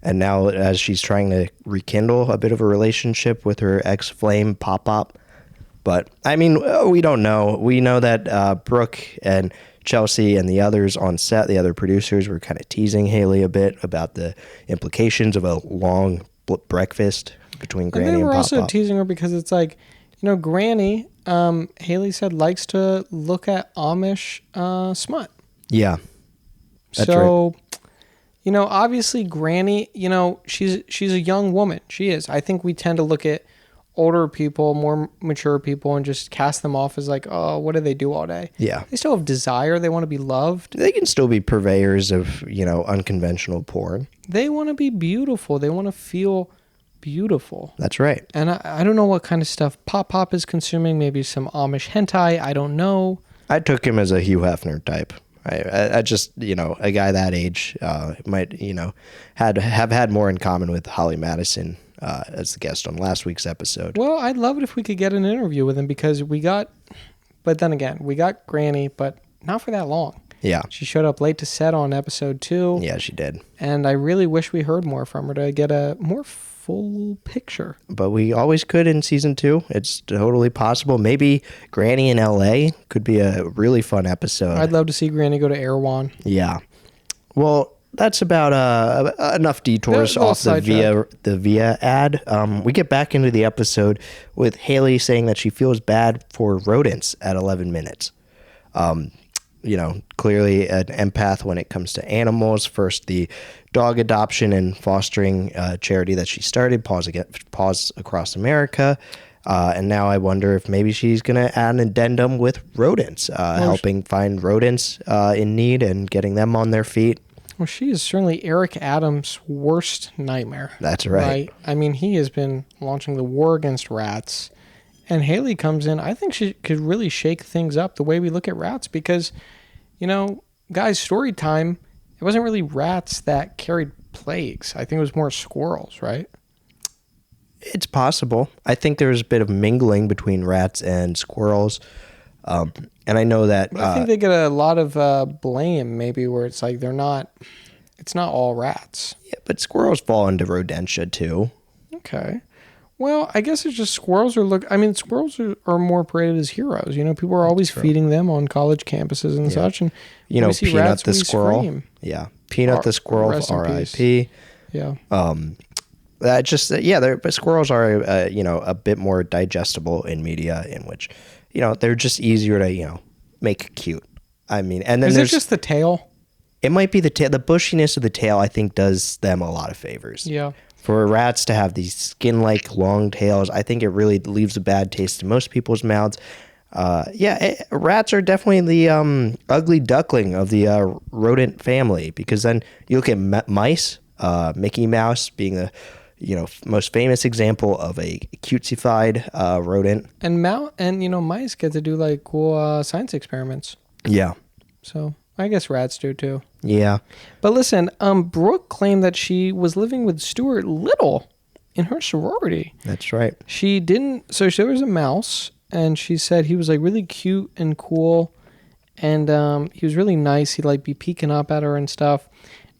And now as she's trying to rekindle a bit of a relationship with her ex-flame Pop Pop. But, I mean, we don't know. We know that Brooke and Chelsea and the others on set, the other producers, were kind of teasing Haliey a bit about the implications of a long breakfast between Granny and Pop Pop. They were also teasing her because it's like, Granny, Haliey said, likes to look at Amish smut. Yeah. That's right. Obviously Granny, she's a young woman. She is. I think we tend to look at older people, more mature people, and just cast them off as like, oh, what do they do all day? Yeah. They still have desire. They want to be loved. They can still be purveyors of, unconventional porn. They want to be beautiful. They want to feel beautiful. That's right. And I don't know what kind of stuff Pop Pop is consuming. Maybe some Amish hentai. I don't know. I took him as a Hugh Hefner type. I just, a guy that age might, have had more in common with Holly Madison as the guest on last week's episode. Well, I'd love it if we could get an interview with him because we got Granny, but not for that long. Yeah. She showed up late to set on episode 2. Yeah, she did. And I really wish we heard more from her to get a more full picture. But we always could in season 2. It's totally possible. Maybe Granny in LA could be a really fun episode. I'd love to see Granny go to Erewhon. Yeah. Well, that's about enough detours off the Via ad. We get back into the episode with Haliey saying that she feels bad for rodents at 11 minutes. Clearly an empath when it comes to animals. First, the dog adoption and fostering charity that she started, Paws Across America. And now I wonder if maybe she's going to add an addendum with rodents, helping find rodents in need and getting them on their feet. Well, she is certainly Eric Adams' worst nightmare. That's right. I mean, he has been launching the war against rats. And Haliey comes in. I think she could really shake things up the way we look at rats because, guys, story time, it wasn't really rats that carried plagues. I think it was more squirrels, right? It's possible. I think there's a bit of mingling between rats and squirrels. And I know that... I think they get a lot of blame, maybe, where it's like it's not all rats. Yeah, but squirrels fall into rodentia, too. Okay. Well, I guess it's just squirrels squirrels are more paraded as heroes. People are always feeding them on college campuses and such. And Peanut rats, the squirrel. Scream. Yeah. Peanut the squirrel, R.I.P. Yeah. But squirrels are, a bit more digestible in media in which, they're just easier to, make cute. I mean, and then is it just the tail? It might be the tail. The bushiness of the tail, I think, does them a lot of favors. Yeah. For rats to have these skin-like long tails, I think it really leaves a bad taste in most people's mouths. Rats are definitely the ugly duckling of the rodent family, because then you look at mice, Mickey Mouse being the most famous example of a cutesified rodent. And mice get to do like cool science experiments. Yeah. So I guess rats do too. Yeah. But listen, Brooke claimed that she was living with Stuart Little in her sorority. That's right. She didn't. So there was a mouse, and she said he was like really cute and cool, and he was really nice. He'd like be peeking up at her and stuff.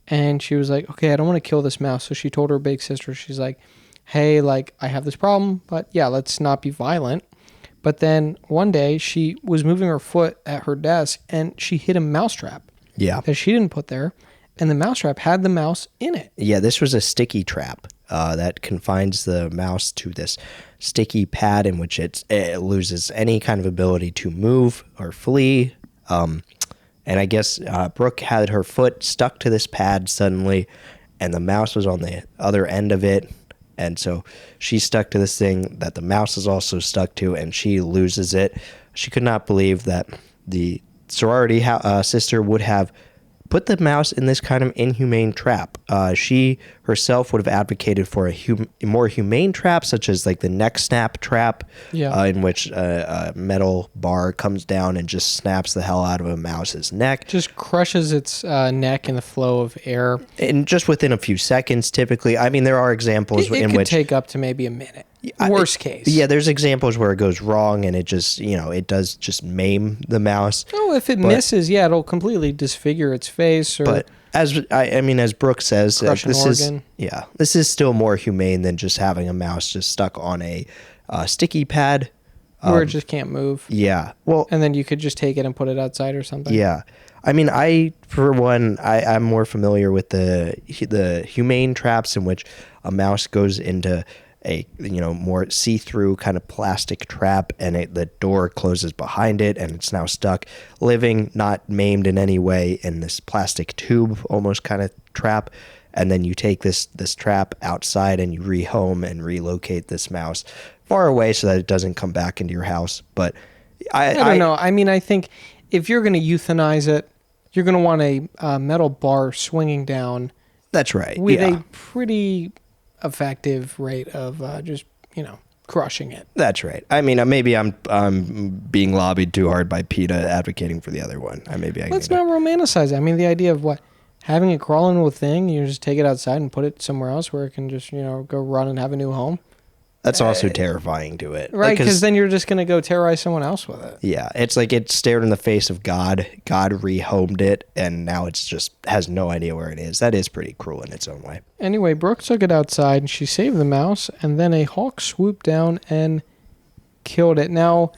And she was like, okay, I don't want to kill this mouse. So she told her big sister, she's like, hey, like I have this problem, but yeah, let's not be violent. But then one day she was moving her foot at her desk, and she hit a mousetrap. Yeah. That she didn't put there, and the mousetrap had the mouse in it. Yeah, this was a sticky trap that confines the mouse to this sticky pad in which it loses any kind of ability to move or flee. And I guess Brooke had her foot stuck to this pad suddenly, and the mouse was on the other end of it. And so she stuck to this thing that the mouse is also stuck to, and she loses it. She could not believe that the sorority sister would have put the mouse in this kind of inhumane trap. She herself would have advocated for a more humane trap, such as like the neck snap trap, in which a metal bar comes down and just snaps the hell out of a mouse's neck. Just crushes its neck in the flow of air. And just within a few seconds, typically. I mean, there are examples It in could which take up to maybe a minute. Worst case. Yeah, there's examples where it goes wrong and it just, it does just maim the mouse. Oh, if it misses, it'll completely disfigure its face. But as Brooke says, this is still more humane than just having a mouse just stuck on a sticky pad. Where it just can't move. Yeah. Well, and then you could just take it and put it outside or something. Yeah. I mean, I'm more familiar with the humane traps in which a mouse goes into a more see-through kind of plastic trap, and the door closes behind it, and it's now stuck, living, not maimed in any way, in this plastic tube almost kind of trap. And then you take this trap outside and you rehome and relocate this mouse far away so that it doesn't come back into your house. But I don't know. I mean, I think if you're going to euthanize it, you're going to want a metal bar swinging down. That's right. With a pretty effective rate of just crushing it. That's right. I mean, maybe I'm being lobbied too hard by PETA advocating for the other one. Let's not romanticize it. I mean, the idea of having it crawl into a thing, you just take it outside and put it somewhere else where it can just go run and have a new home. That's also terrifying to it. Right, because then you're just going to go terrorize someone else with it. Yeah, it's like it stared in the face of God. God rehomed it, and now it's just has no idea where it is. That is pretty cruel in its own way. Anyway, Brooke took it outside, and she saved the mouse, and then a hawk swooped down and killed it. Now,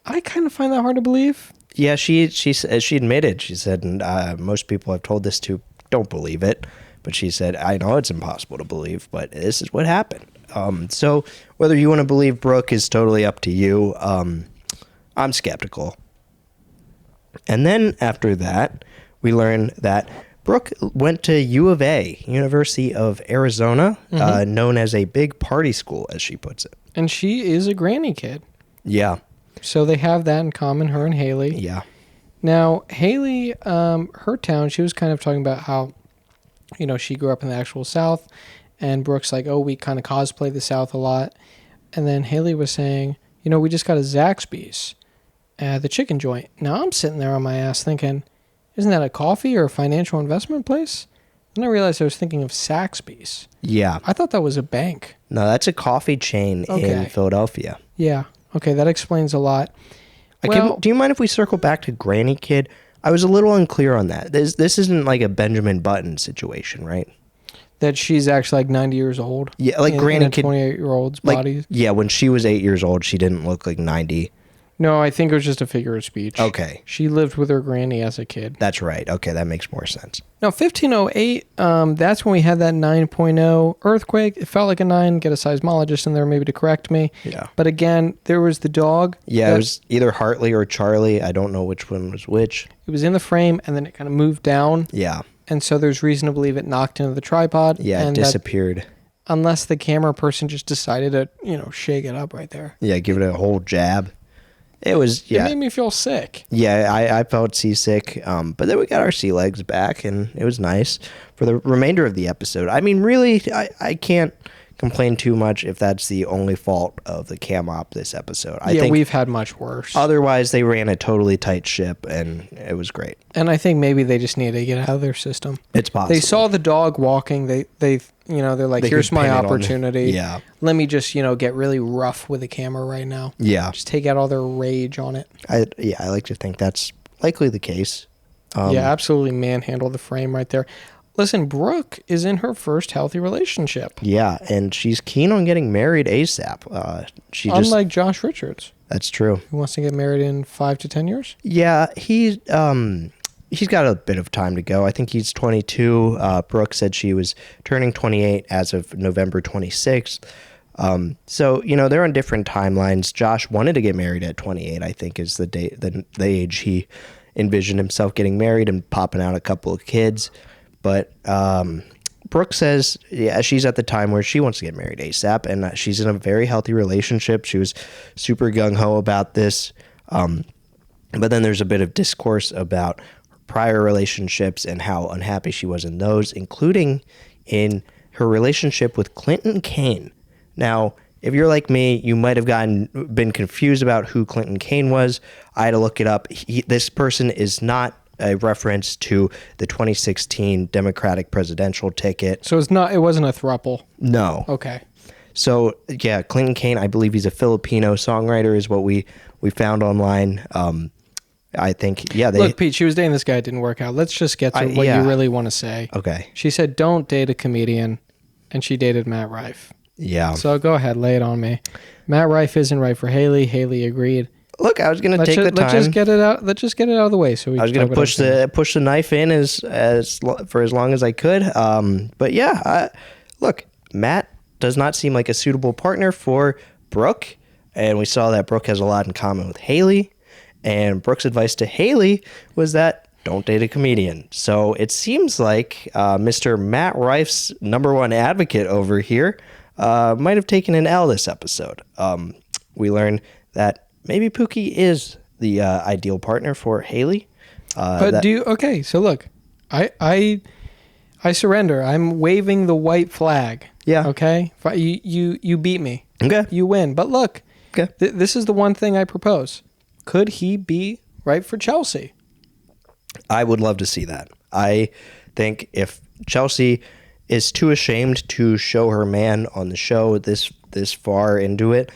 I kind of find that hard to believe. Yeah, she admitted. She said, most people I've told this to don't believe it. But she said, I know it's impossible to believe, but this is what happened. So whether you want to believe Brooke is totally up to you. I'm skeptical. And then after that, we learned that Brooke went to U of A, University of Arizona, known as a big party school, as she puts it. And she is a granny kid. Yeah. So they have that in common, her and Haliey. Yeah. Now, Haliey, her town, she was kind of talking about how, she grew up in the actual South. And Brooke's like, oh, we kind of cosplay the South a lot. And then Haliey was saying, we just got a Zaxby's, the chicken joint. Now I'm sitting there on my ass thinking, isn't that a coffee or a financial investment place? Then I realized I was thinking of Saxby's. Yeah. I thought that was a bank. No, that's a coffee chain in Philadelphia. Yeah. Okay, that explains a lot. Do you mind if we circle back to Granny Kid? I was a little unclear on that. This isn't like a Benjamin Button situation, right? That she's actually like 90 years old. Yeah, like Granny Kid. 28-year-old's body. Yeah, when she was 8 years old, she didn't look like 90. No, I think it was just a figure of speech. Okay. She lived with her granny as a kid. That's right. Okay, that makes more sense. Now, 1508, that's when we had that 9.0 earthquake. It felt like a 9. Get a seismologist in there maybe to correct me. Yeah. But again, there was the dog. Yeah, it was either Hartley or Charlie. I don't know which one was which. It was in the frame, and then it kind of moved down. Yeah. And so there's reason to believe it knocked into the tripod. Yeah, and it disappeared. Unless the camera person just decided to, shake it up right there. Yeah, give it a whole jab. It was, It made me feel sick. Yeah, I felt seasick. But then we got our sea legs back, and it was nice for the remainder of the episode. I mean, really, I can't complain too much if that's the only fault of the cam op this episode. I think we've had much worse. Otherwise, they ran a totally tight ship, and it was great. And I think maybe they just need to get out of their system. It's possible. They saw the dog walking. They're like, here's my opportunity. Yeah. Let me just, get really rough with the camera right now. Yeah. Just take out all their rage on it. I like to think that's likely the case. Absolutely manhandle the frame right there. Listen, Brooke is in her first healthy relationship. Yeah, and she's keen on getting married ASAP. Unlike Josh Richards. That's true. Who wants to get married in 5 to 10 years? Yeah, he's got a bit of time to go. I think he's 22. Brooke said she was turning 28 as of November 26th. So, they're on different timelines. Josh wanted to get married at 28, I think, is the age he envisioned himself getting married and popping out a couple of kids. But Brooke says, she's at the time where she wants to get married ASAP, and she's in a very healthy relationship. She was super gung-ho about this. But then there's a bit of discourse about prior relationships and how unhappy she was in those, including in her relationship with Clinton Kane. Now, if you're like me, you might have been confused about who Clinton Kane was. I had to look it up. This person is not a reference to the 2016 Democratic presidential ticket. So it wasn't a throuple. No. Okay. So yeah, Clinton Kane, I believe he's a Filipino songwriter, is what we found online. I think, Look, Pete, she was dating this guy. It didn't work out. Let's just get to what you really want to say. Okay. She said, don't date a comedian, and she dated Matt Rife. Yeah. So go ahead, lay it on me. Matt Rife isn't right for Haliey. Haliey agreed. Look, I was going to take the time. Let's just get it out. Let's just get it out of the way. So I was going to push the knife in for as long as I could. But yeah, look, Matt does not seem like a suitable partner for Brooke, and we saw that Brooke has a lot in common with Haliey. And Brooke's advice to Haliey was that don't date a comedian. So it seems like Mr. Matt Rife's #1 advocate over here might have taken an L this episode. We learned that maybe Pookie is the ideal partner for Haliey. Okay, so look, I surrender. I'm waving the white flag. Yeah. Okay? You beat me. Okay. You win. But look, okay. This is the one thing I propose. Could he be right for Chelsea? I would love to see that. I think if Chelsea is too ashamed to show her man on the show this far into it,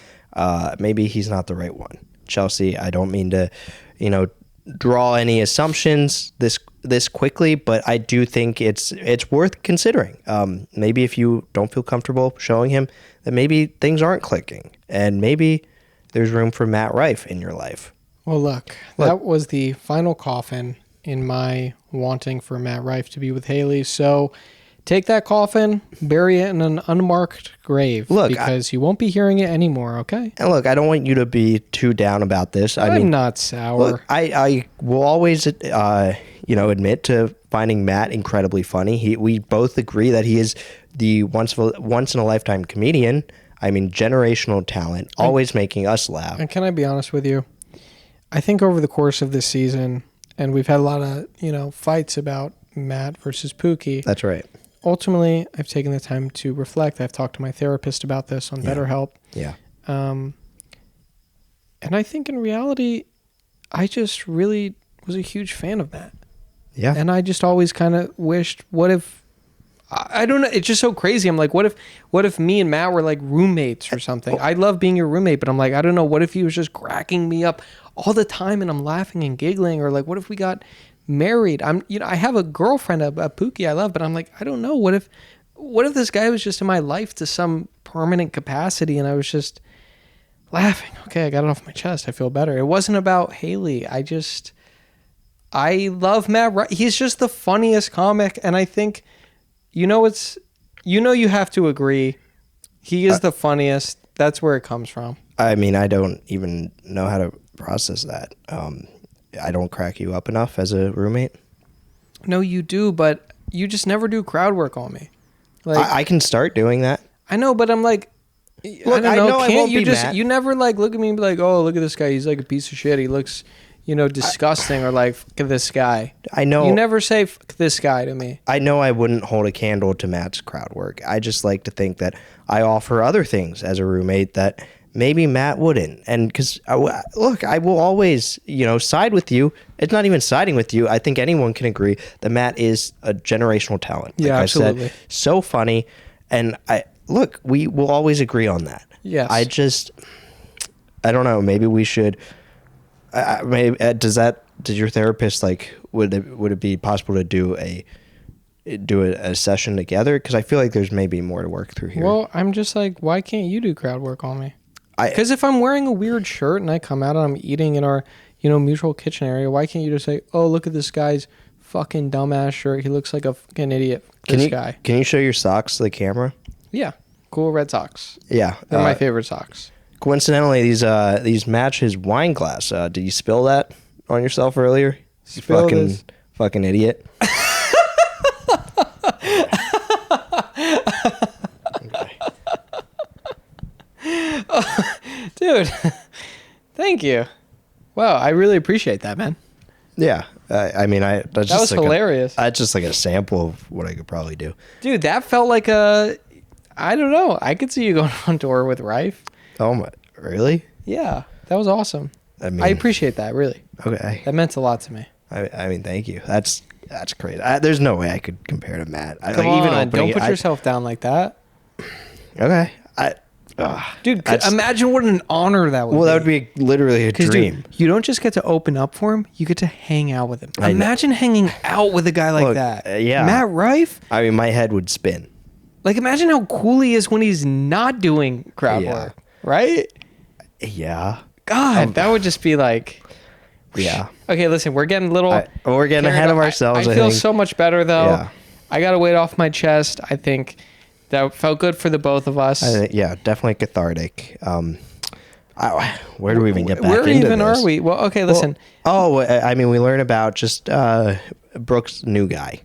maybe he's not the right one. Chelsea, I don't mean to, draw any assumptions this quickly, but I do think it's worth considering. Maybe if you don't feel comfortable showing him, that maybe things aren't clicking, and maybe there's room for Matt Rife in your life. Well, look, that was the final coffin in my wanting for Matt Rife to be with Haliey. So take that coffin, bury it in an unmarked grave, because you won't be hearing it anymore, okay? And look, I don't want you to be too down about this. I'm not sour. Look, I will always, admit to finding Matt incredibly funny. We both agree that he is the once in a lifetime comedian. I mean, generational talent, always making us laugh. And can I be honest with you? I think over the course of this season, and we've had a lot of, fights about Matt versus Pookie. That's right. Ultimately, I've taken the time to reflect. I've talked to my therapist about this on BetterHelp. Yeah. And I think in reality, I just really was a huge fan of Matt. Yeah. And I just always kind of wished, what if, I don't know, it's just so crazy. I'm like, what if me and Matt were like roommates or something? I love being your roommate, but I'm like, I don't know, what if he was just cracking me up all the time and I'm laughing and giggling? Or like, what if we got married? I have a girlfriend, a Pookie I love, but I'm like, I don't know, what if this guy was just in my life to some permanent capacity and I was just laughing? Okay, I got it off my chest. I feel better. It wasn't about Haliey. I love Matt Rife. He's just the funniest comic, and I think you have to agree. He is the funniest. That's where it comes from. I mean, I don't even know how to process that. I don't crack you up enough as a roommate. No, you do, but you just never do crowd work on me. Like I can start doing that. I know, but I'm like, Look, I know I Can't won't you be just mad. you never like look at me and be like, oh, look at this guy. He's like a piece of shit. He looks, disgusting, or like, fuck this guy. I know. You never say fuck this guy to me. I know I wouldn't hold a candle to Matt's crowd work. I just like to think that I offer other things as a roommate that maybe Matt wouldn't. And because, look, I will always, side with you. It's not even siding with you. I think anyone can agree that Matt is a generational talent. Like Yeah, I absolutely. said, so funny. And we will always agree on that. Yes. I don't know. Maybe we should. Maybe did your therapist would it be possible to do a session together? Because I feel like there's maybe more to work through here. Well, I'm just like, why can't you do crowd work on me? Because if I'm wearing a weird shirt and I come out and I'm eating in our, mutual kitchen area, why can't you just say, oh, look at this guy's fucking dumbass shirt. He looks like a fucking idiot. Guy. Can you show your socks to the camera? Yeah. Cool red socks. Yeah. They're my favorite socks. Coincidentally, these match his wine glass. Did you spill that on yourself earlier? You fucking idiot. Dude, thank you. Wow, I really appreciate that, man. Yeah. That was hilarious. That's just like a sample of what I could probably do. Dude, that felt like I don't know. I could see you going on tour with Rife. Oh my, really? Yeah, that was awesome. I appreciate that, really. Okay. That meant a lot to me. Thank you. That's crazy. There's no way I could compare to Matt. Come on, don't put yourself down like that. Okay. Dude, imagine what an honor that would be. Well, that would be literally a dream. Dude, you don't just get to open up for him, you get to hang out with him. Imagine hanging out with a guy like that. Yeah. Matt Rife? My head would spin. Like, imagine how cool he is when he's not doing crowd work, right? Yeah. God, that would just be like... Yeah. Okay, listen, we're getting we're getting ahead of ourselves. I feel so much better, though. Yeah. I got a weight off my chest. I think that felt good for the both of us. Yeah, definitely cathartic. Where do we even get back Where into even this? are we? Well, okay, listen. We learn about just Brooke's new guy.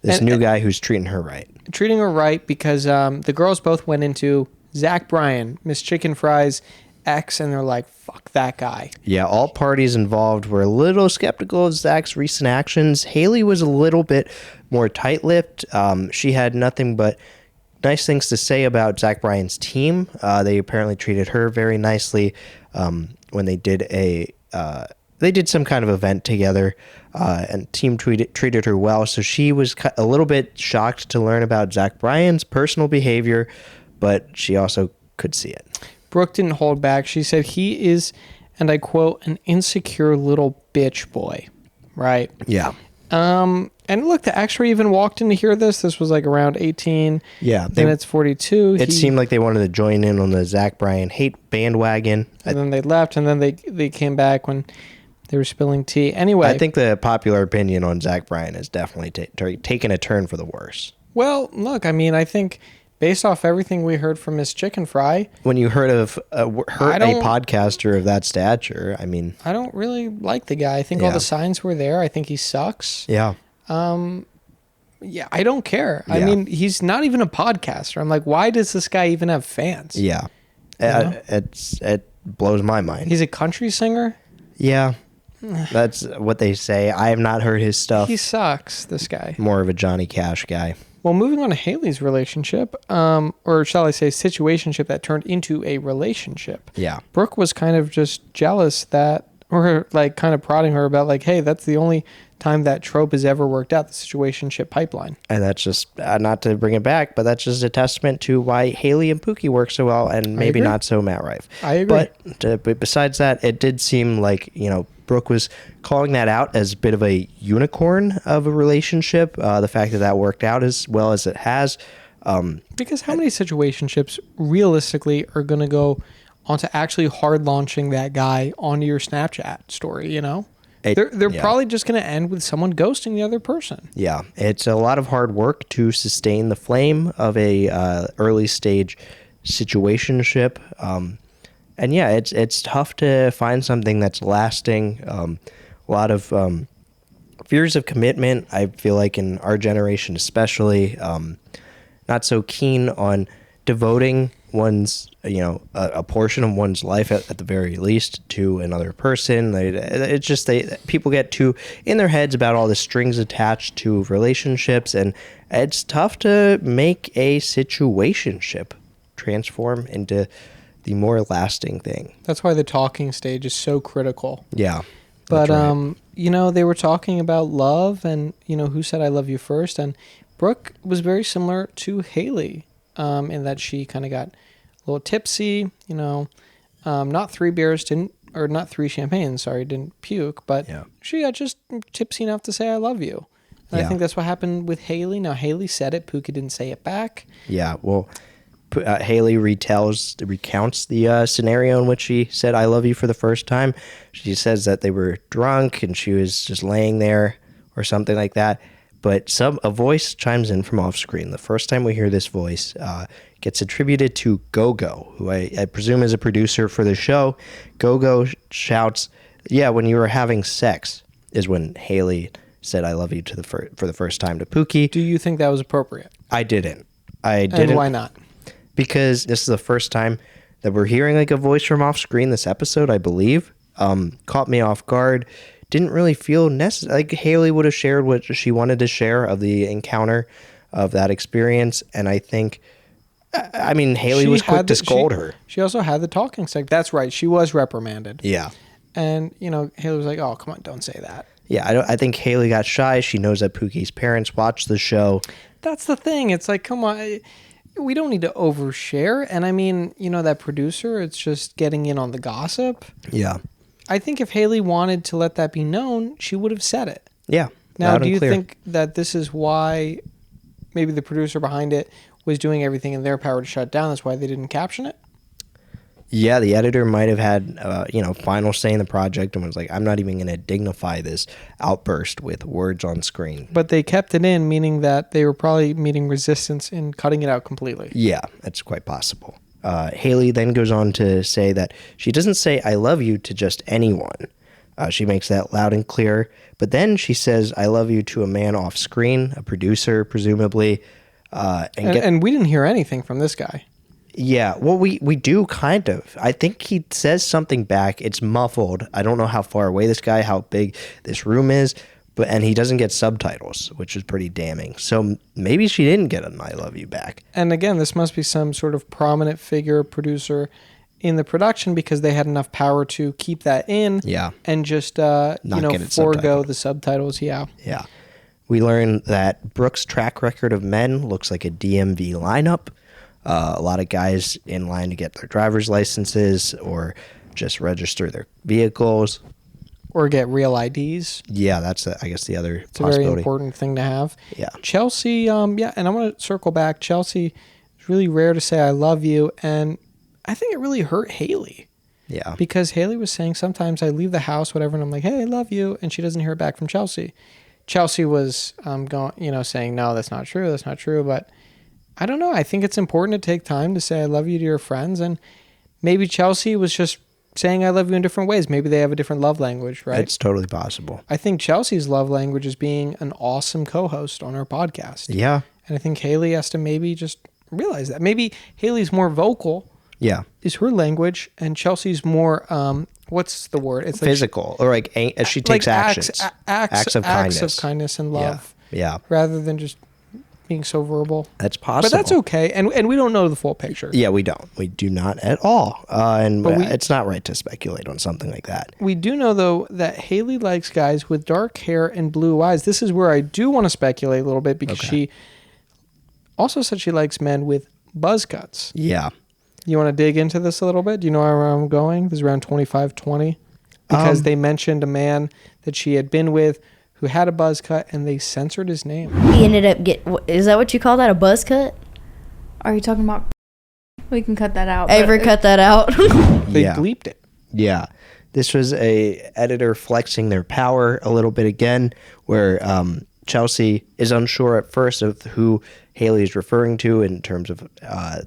This new guy who's treating her right. Treating her right because the girls both went into Zack Bryan, Miss Chicken Fry's ex, and they're like, fuck that guy. Yeah, all parties involved were a little skeptical of Zack's recent actions. Haliey was a little bit more tight-lipped. She had nothing but nice things to say about Zack Bryan's team. They apparently treated her very nicely when they did some kind of event together, and team treated her well. So she was a little bit shocked to learn about Zack Bryan's personal behavior, but she also could see it. Brooke didn't hold back. She said he is, and I quote, an insecure little bitch boy. Right? Yeah. And look, the extra even walked in to hear this. This was like around 18 minutes 42. It seemed like they wanted to join in on the Zack Bryan hate bandwagon. And then they left, and then they came back when they were spilling tea. Anyway. I think the popular opinion on Zack Bryan has definitely taken a turn for the worse. Well, look, I think based off everything we heard from Miss Chicken Fry. When you heard of a podcaster of that stature, I don't really like the guy. I think all the signs were there. I think he sucks. Yeah. Yeah, I don't care. Yeah. He's not even a podcaster. I'm like, why does this guy even have fans? Yeah. It blows my mind. He's a country singer? Yeah. That's what they say. I have not heard his stuff. He sucks, this guy. More of a Johnny Cash guy. Well, moving on to Haliey's relationship, or shall I say situationship that turned into a relationship. Yeah. Brooke was kind of just jealous that, or like kind of prodding her about like, hey, that's the only time that trope has ever worked out, the situationship pipeline. And that's just, not to bring it back, but that's just a testament to why Haliey and Pookie work so well, and maybe not so Matt Rife. I agree. But besides that, it did seem like, Brooke was calling that out as a bit of a unicorn of a relationship. The fact that worked out as well as it has. Because how many situationships realistically are going to go onto actually hard launching that guy onto your Snapchat story, They're probably just going to end with someone ghosting the other person. Yeah, it's a lot of hard work to sustain the flame of a early stage situationship. And yeah, it's tough to find something that's lasting. A lot of fears of commitment, I feel like in our generation especially, not so keen on devoting one's, a portion of one's life at the very least to another person. It's just people get too in their heads about all the strings attached to relationships, and it's tough to make a situationship transform into the more lasting thing. That's why the talking stage is so critical. Yeah. But, right. They were talking about love and, who said I love you first. And Brooke was very similar to Haliey in that she kind of got a little tipsy, not 3 beers, not 3 champagnes, didn't puke, but she got just tipsy enough to say I love you. And I think that's what happened with Haliey. Now, Haliey said it. Pookie didn't say it back. Yeah, well, Haliey recounts the scenario in which she said I love you for the first time. She says that they were drunk and she was just laying there or something like that. But a voice chimes in from off screen. The first time we hear this voice gets attributed to Go-Go, who I presume is a producer for the show. Go-Go shouts, "Yeah, when you were having sex," is when Haliey said I love you for the first time to Pookie. Do you think that was appropriate? I didn't. And why not? Because this is the first time that we're hearing like a voice from off screen this episode, I believe. Caught me off guard. Didn't really feel necessary. Like Haliey would have shared what she wanted to share of the encounter of that experience. And I think, Haliey was quick to scold her. She also had the talking stick. That's right. She was reprimanded. Yeah. And, Haliey was like, oh, come on, don't say that. Yeah, I think Haliey got shy. She knows that Pookie's parents watch the show. That's the thing. It's like, come on. We don't need to overshare. And that producer, it's just getting in on the gossip. Yeah. I think if Haliey wanted to let that be known, she would have said it. Yeah. Now, do you think that this is why maybe the producer behind it was doing everything in their power to shut it down? That's why they didn't caption it? Yeah, the editor might have had, final say in the project and was like, I'm not even going to dignify this outburst with words on screen. But they kept it in, meaning that they were probably meeting resistance in cutting it out completely. Yeah, that's quite possible. Haliey then goes on to say that she doesn't say I love you to just anyone. She makes that loud and clear. But then she says I love you to a man off screen, a producer, presumably. And we didn't hear anything from this guy. Yeah, well, we do kind of. I think he says something back. It's muffled. I don't know how far away how big this room is, and he doesn't get subtitles, which is pretty damning. So maybe she didn't get an I love you back. And again, this must be some sort of prominent figure producer in the production because they had enough power to keep that in. Yeah. And just, forego the subtitles. Yeah. Yeah. We learn that Brooke's track record of men looks like a DMV lineup. A lot of guys in line to get their driver's licenses or just register their vehicles. Or get real IDs. Yeah, that's, I guess, the other possibility. It's a very important thing to have. Yeah. Chelsea, and I want to circle back. Chelsea, it's really rare to say I love you, and I think it really hurt Haliey. Yeah. Because Haliey was saying sometimes I leave the house, whatever, and I'm like, hey, I love you, and she doesn't hear it back from Chelsea. Chelsea was saying, no, that's not true, but I don't know. I think it's important to take time to say I love you to your friends, and maybe Chelsea was just saying I love you in different ways. Maybe they have a different love language, right? It's totally possible. I think Chelsea's love language is being an awesome co-host on our podcast. Yeah. And I think Haliey has to maybe just realize that. Maybe Haley's more vocal. Yeah. Is her language, and Chelsea's more, what's the word? It's physical, or like as she takes actions. Acts of kindness. Acts of kindness and love. Yeah. Rather than just being so verbal. That's possible. But that's okay. And we don't know the full picture. Yeah, we don't. We do not at all. And it's not right to speculate on something like that. We do know, though, that Haliey likes guys with dark hair and blue eyes. This is where I do want to speculate a little bit because she also said she likes men with buzz cuts. Yeah. You want to dig into this a little bit? Do you know where I'm going? This is around 25-20. Because they mentioned a man that she had been with who had a buzz cut, and they censored his name. He ended up is that what you call that, a buzz cut? Are you talking about? We can cut that out. Avery cut that out. They bleeped it. Yeah. This was a editor flexing their power a little bit again, where Chelsea is unsure at first of who Haliey is referring to in terms of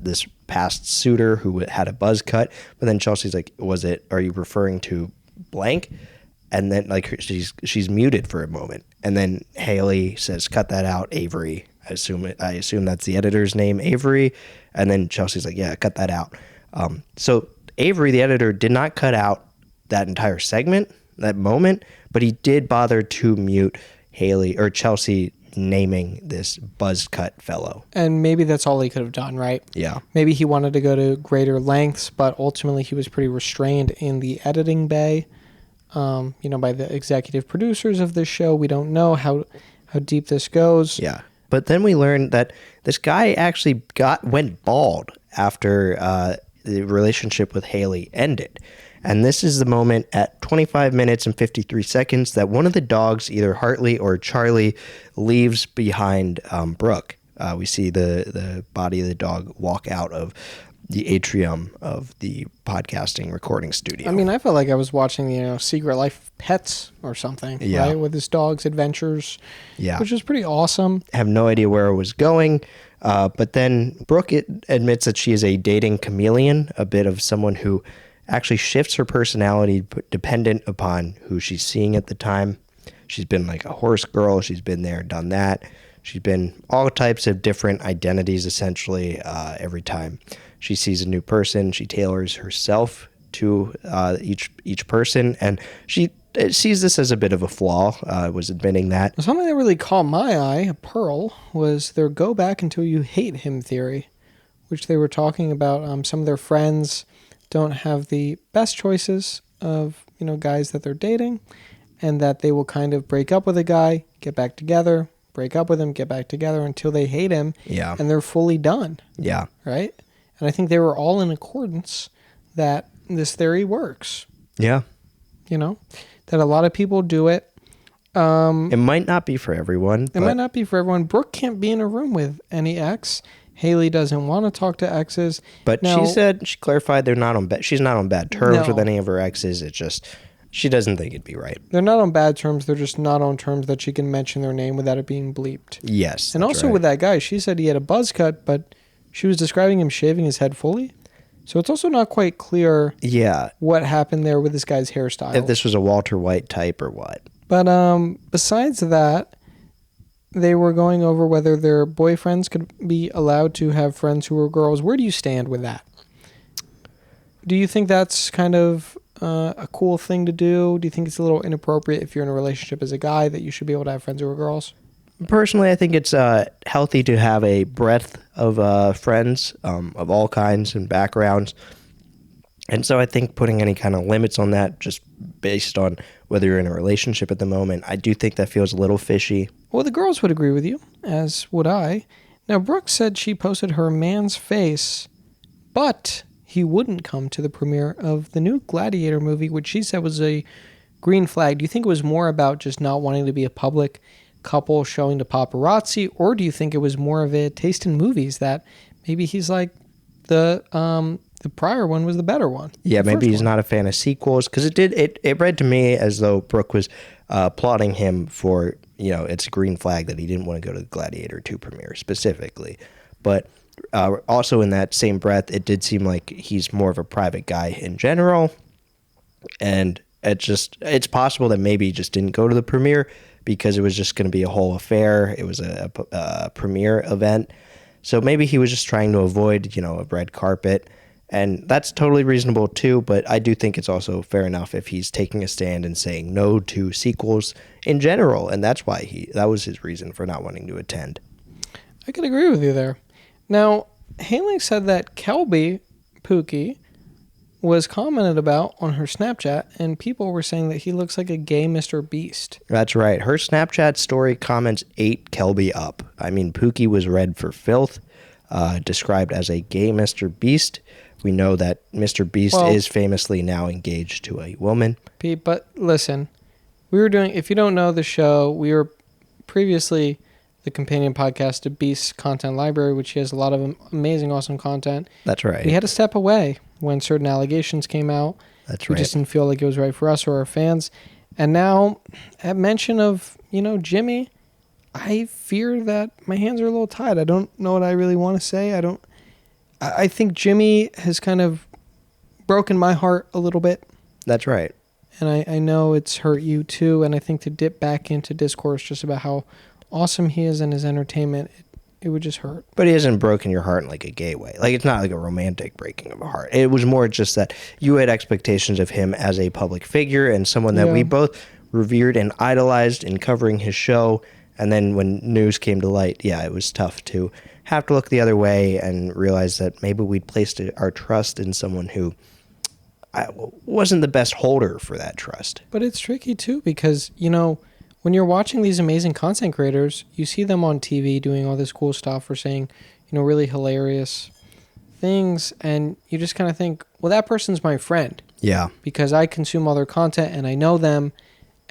this past suitor who had a buzz cut. But then Chelsea's like, are you referring to blank? And then like she's muted for a moment. And then Haliey says, cut that out, Avery. I assume that's the editor's name, Avery. And then Chelsea's like, yeah, cut that out. So Avery, the editor, did not cut out that entire segment, that moment, but he did bother to mute Haliey or Chelsea naming this buzz cut fellow. And maybe that's all he could have done, right? Yeah. Maybe he wanted to go to greater lengths, but ultimately he was pretty restrained in the editing bay, by the executive producers of this show. We don't know how deep this goes. Yeah. But then we learned that this guy actually went bald after the relationship with Haliey ended. And this is the moment at 25 minutes and 53 seconds that one of the dogs, either Hartley or Charlie, leaves behind Brooke. We see the body of the dog walk out of the atrium of the podcasting recording studio. I mean, I felt like I was watching, Secret Life of Pets or something, right? With his dog's adventures, which was pretty awesome. I have no idea where it was going. But then Brooke admits that she is a dating chameleon, a bit of someone who actually shifts her personality dependent upon who she's seeing at the time. She's been like a horse girl. She's been there, done that. She's been all types of different identities, essentially, every time she sees a new person. She tailors herself to each person, and she sees this as a bit of a flaw, was admitting that. Something that really caught my eye, a pearl, was their go back until you hate him theory, which they were talking about. Some of their friends don't have the best choices of, guys that they're dating, and that they will kind of break up with a guy, get back together, break up with him, get back together until they hate him, and they're fully done. Yeah. Right? And I think they were all in accordance that this theory works. Yeah. That a lot of people do it. It might not be for everyone. It might not be for everyone. Brooke can't be in a room with any ex. Haliey doesn't want to talk to exes. But now, she clarified she's not on bad terms with any of her exes. It's just she doesn't think it'd be right. They're not on bad terms. They're just not on terms that she can mention their name without it being bleeped. Yes. And also with that guy, she said he had a buzz cut, but she was describing him shaving his head fully. So it's also not quite clear what happened there with this guy's hairstyle. If this was a Walter White type or what. But besides that, they were going over whether their boyfriends could be allowed to have friends who were girls. Where do you stand with that? Do you think that's kind of a cool thing to do? Do you think it's a little inappropriate if you're in a relationship as a guy that you should be able to have friends who are girls? Personally, I think it's healthy to have a breadth of friends of all kinds and backgrounds. And so I think putting any kind of limits on that just based on whether you're in a relationship at the moment, I do think that feels a little fishy. Well, the girls would agree with you, as would I. Now, Brooke said she posted her man's face, but he wouldn't come to the premiere of the new Gladiator movie, which she said was a green flag. Do you think it was more about just not wanting to be a public couple showing to paparazzi, or do you think it was more of a taste in movies that maybe he's like the prior one was the better one? Yeah, maybe he's not a fan of sequels, because it read to me as though Brooke was plotting him for, it's a green flag that he didn't want to go to the Gladiator 2 premiere specifically. But also in that same breath, it did seem like he's more of a private guy in general. And it's possible that maybe he just didn't go to the premiere because it was just going to be a whole affair. It was a premiere event. So maybe he was just trying to avoid, a red carpet. And that's totally reasonable too, but I do think it's also fair enough if he's taking a stand and saying no to sequels in general, and that's why that was his reason for not wanting to attend. I can agree with you there. Now, Haliey said that Kelby Pookie was commented about on her Snapchat, and people were saying that he looks like a gay Mr. Beast. That's right. Her Snapchat story comments ate Kelby up. I mean, Pookie was read for filth, described as a gay Mr. Beast. We know that Mr. Beast is famously now engaged to a woman. Pete, but listen, if you don't know the show, we were previously the companion podcast to Beast's Content Library, which he has a lot of amazing, awesome content. That's right. We had to step away when certain allegations came out. That's right. We just didn't feel like it was right for us or our fans. And now, at mention of, Jimmy, I fear that my hands are a little tied. I don't know what I really want to say. I think Jimmy has kind of broken my heart a little bit. That's right. And I know it's hurt you too. And I think to dip back into discourse just about how awesome he is and his entertainment, it would just hurt. But he hasn't broken your heart in like a gay way. Like, it's not like a romantic breaking of a heart. It was more just that you had expectations of him as a public figure and someone that we both revered and idolized in covering his show. And then when news came to light, it was tough to have to look the other way and realize that maybe we'd placed our trust in someone who wasn't the best holder for that trust. But it's tricky too because, you know, when you're watching these amazing content creators, you see them on TV doing all this cool stuff or saying, you know, really hilarious things. And you just kind of think, well, that person's my friend. Yeah. Because I consume all their content and I know them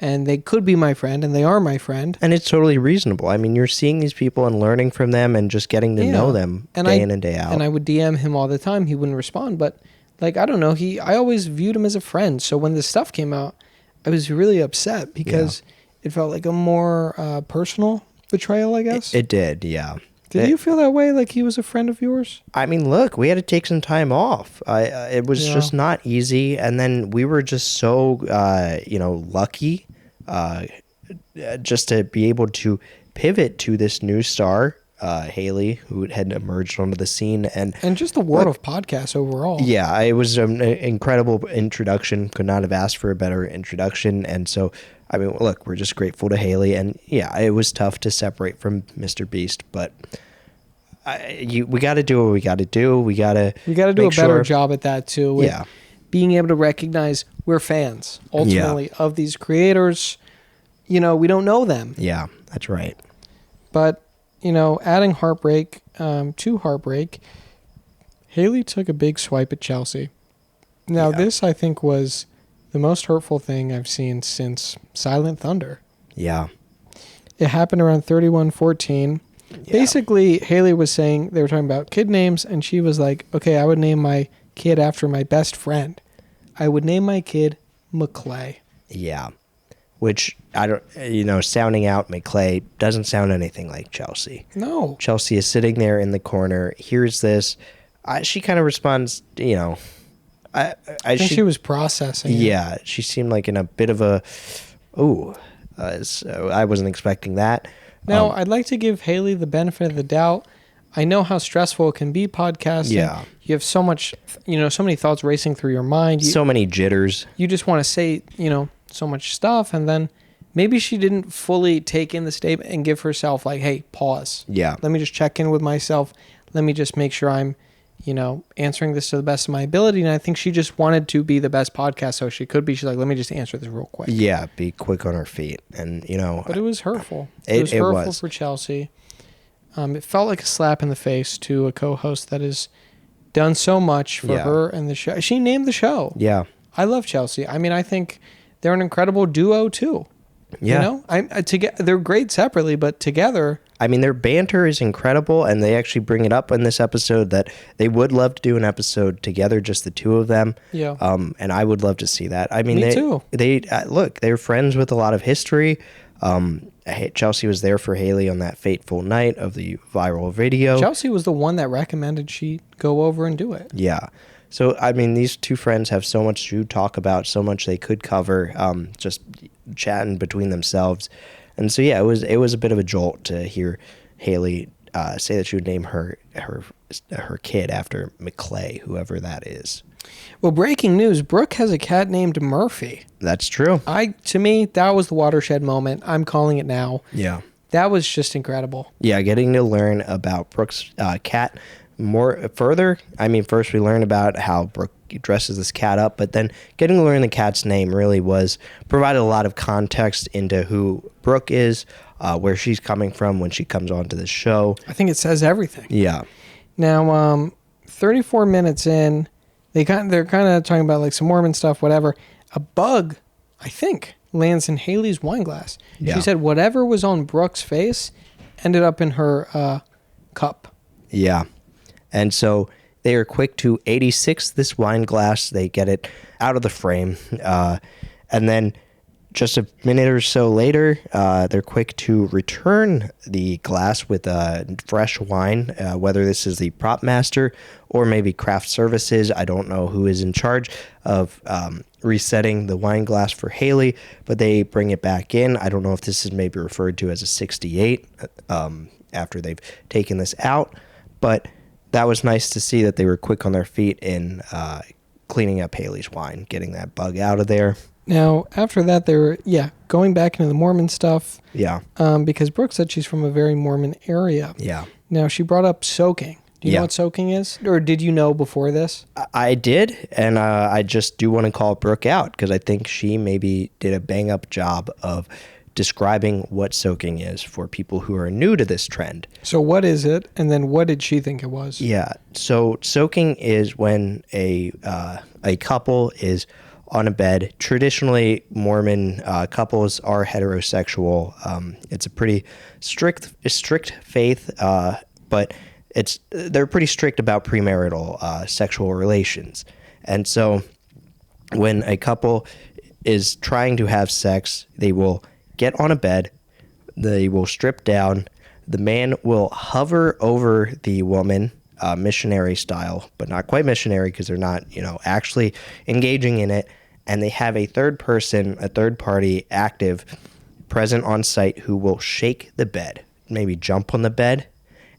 and they could be my friend and they are my friend. And it's totally reasonable. I mean, you're seeing these people and learning from them and just getting to know them day in and day out. And I would DM him all the time. He wouldn't respond. But, like, I don't know. I always viewed him as a friend. So when this stuff came out, I was really upset because... It felt like a more personal betrayal, I guess. It did, yeah. Did you feel that way, like he was a friend of yours? I mean, look, we had to take some time off. It was just not easy. And then we were just so, lucky just to be able to pivot to this new star, Haliey, who had emerged onto the scene. And just the world of podcasts overall. Yeah, it was an incredible introduction. Could not have asked for a better introduction. And so... I mean, look, we're just grateful to Haliey, and it was tough to separate from Mr. Beast, but we got to do what we got to do. We got to do a better job at that too. With being able to recognize we're fans ultimately of these creators. You know, we don't know them. Yeah, that's right. But you know, adding heartbreak to heartbreak, Haliey took a big swipe at Chelsea. Now, this I think was the most hurtful thing I've seen since Silent Thunder. Yeah. It happened around 31:14. Yeah. Basically, Haliey was saying, they were talking about kid names, and she was like, okay, I would name my kid after my best friend. I would name my kid McClay. Yeah. Which, I don't, sounding out McClay doesn't sound anything like Chelsea. No. Chelsea is sitting there in the corner, hears this. She kind of responds, I think she was processing. Yeah, she seemed like in a bit of a, so I wasn't expecting that. Now, I'd like to give Haliey the benefit of the doubt. I know how stressful it can be podcasting. Yeah. You have so much, so many thoughts racing through your mind. So many jitters. You just want to say, so much stuff. And then maybe she didn't fully take in the statement and give herself like, hey, pause. Yeah. Let me just check in with myself. Let me just make sure I'm answering this to the best of my ability. And I think she just wanted to be the best podcast host she could be. She's like, let me just answer this real quick. Yeah, be quick on her feet. And, But it was hurtful. It was hurtful for Chelsea. It felt like a slap in the face to a co-host that has done so much for her and the show. She named the show. Yeah. I love Chelsea. I mean, I think they're an incredible duo, too. Yeah. They're great separately, but together... I mean, their banter is incredible, and they actually bring it up in this episode that they would love to do an episode together, just the two of them. Yeah. And I would love to see that. I mean, Me too. Look, they're friends with a lot of history. Chelsea was there for Haliey on that fateful night of the viral video. Chelsea was the one that recommended she go over and do it. Yeah. So, I mean, these two friends have so much to talk about, so much they could cover, just chatting between themselves. And so, it was a bit of a jolt to hear Haliey say that she would name her kid after McClay, whoever that is. Well, breaking news, Brooke has a cat named Murphy. That's true. To me, that was the watershed moment. I'm calling it now. Yeah. That was just incredible. Yeah, getting to learn about Brooke's cat more further. I mean, first we learned about how Brooke dresses this cat up, but then getting to learn the cat's name really provided a lot of context into who Brooke is, where she's coming from when she comes onto the show. I think it says everything. Yeah. Now, 34 minutes in, they're kind of talking about like some Mormon stuff, whatever. A bug, I think, lands in Haliey's wine glass. Yeah. She said whatever was on Brooke's face ended up in her cup. Yeah. And so they are quick to 86 this wine glass. They get it out of the frame. And then just a minute or so later, they're quick to return the glass with fresh wine, whether this is the prop master or maybe craft services. I don't know who is in charge of resetting the wine glass for Haliey, but they bring it back in. I don't know if this is maybe referred to as a 68. after they've taken this out. But that was nice to see that they were quick on their feet in cleaning up Haliey's wine, getting that bug out of there. Now, after that, they were, going back into the Mormon stuff. Yeah. Because Brooke said she's from a very Mormon area. Yeah. Now, she brought up soaking. Do you know what soaking is? Or did you know before this? I did, and I just do want to call Brooke out because I think she maybe did a bang-up job of describing what soaking is for people who are new to this trend. So what is it, and then what did she think it was? Yeah, so soaking is when a couple is on a bed. Traditionally, Mormon couples are heterosexual. It's a pretty strict faith, but they're pretty strict about premarital sexual relations. And so when a couple is trying to have sex, they will get on a bed, they will strip down, the man will hover over the woman, missionary style, but not quite missionary because they're not, actually engaging in it, and they have a third party active, present on site who will shake the bed, maybe jump on the bed,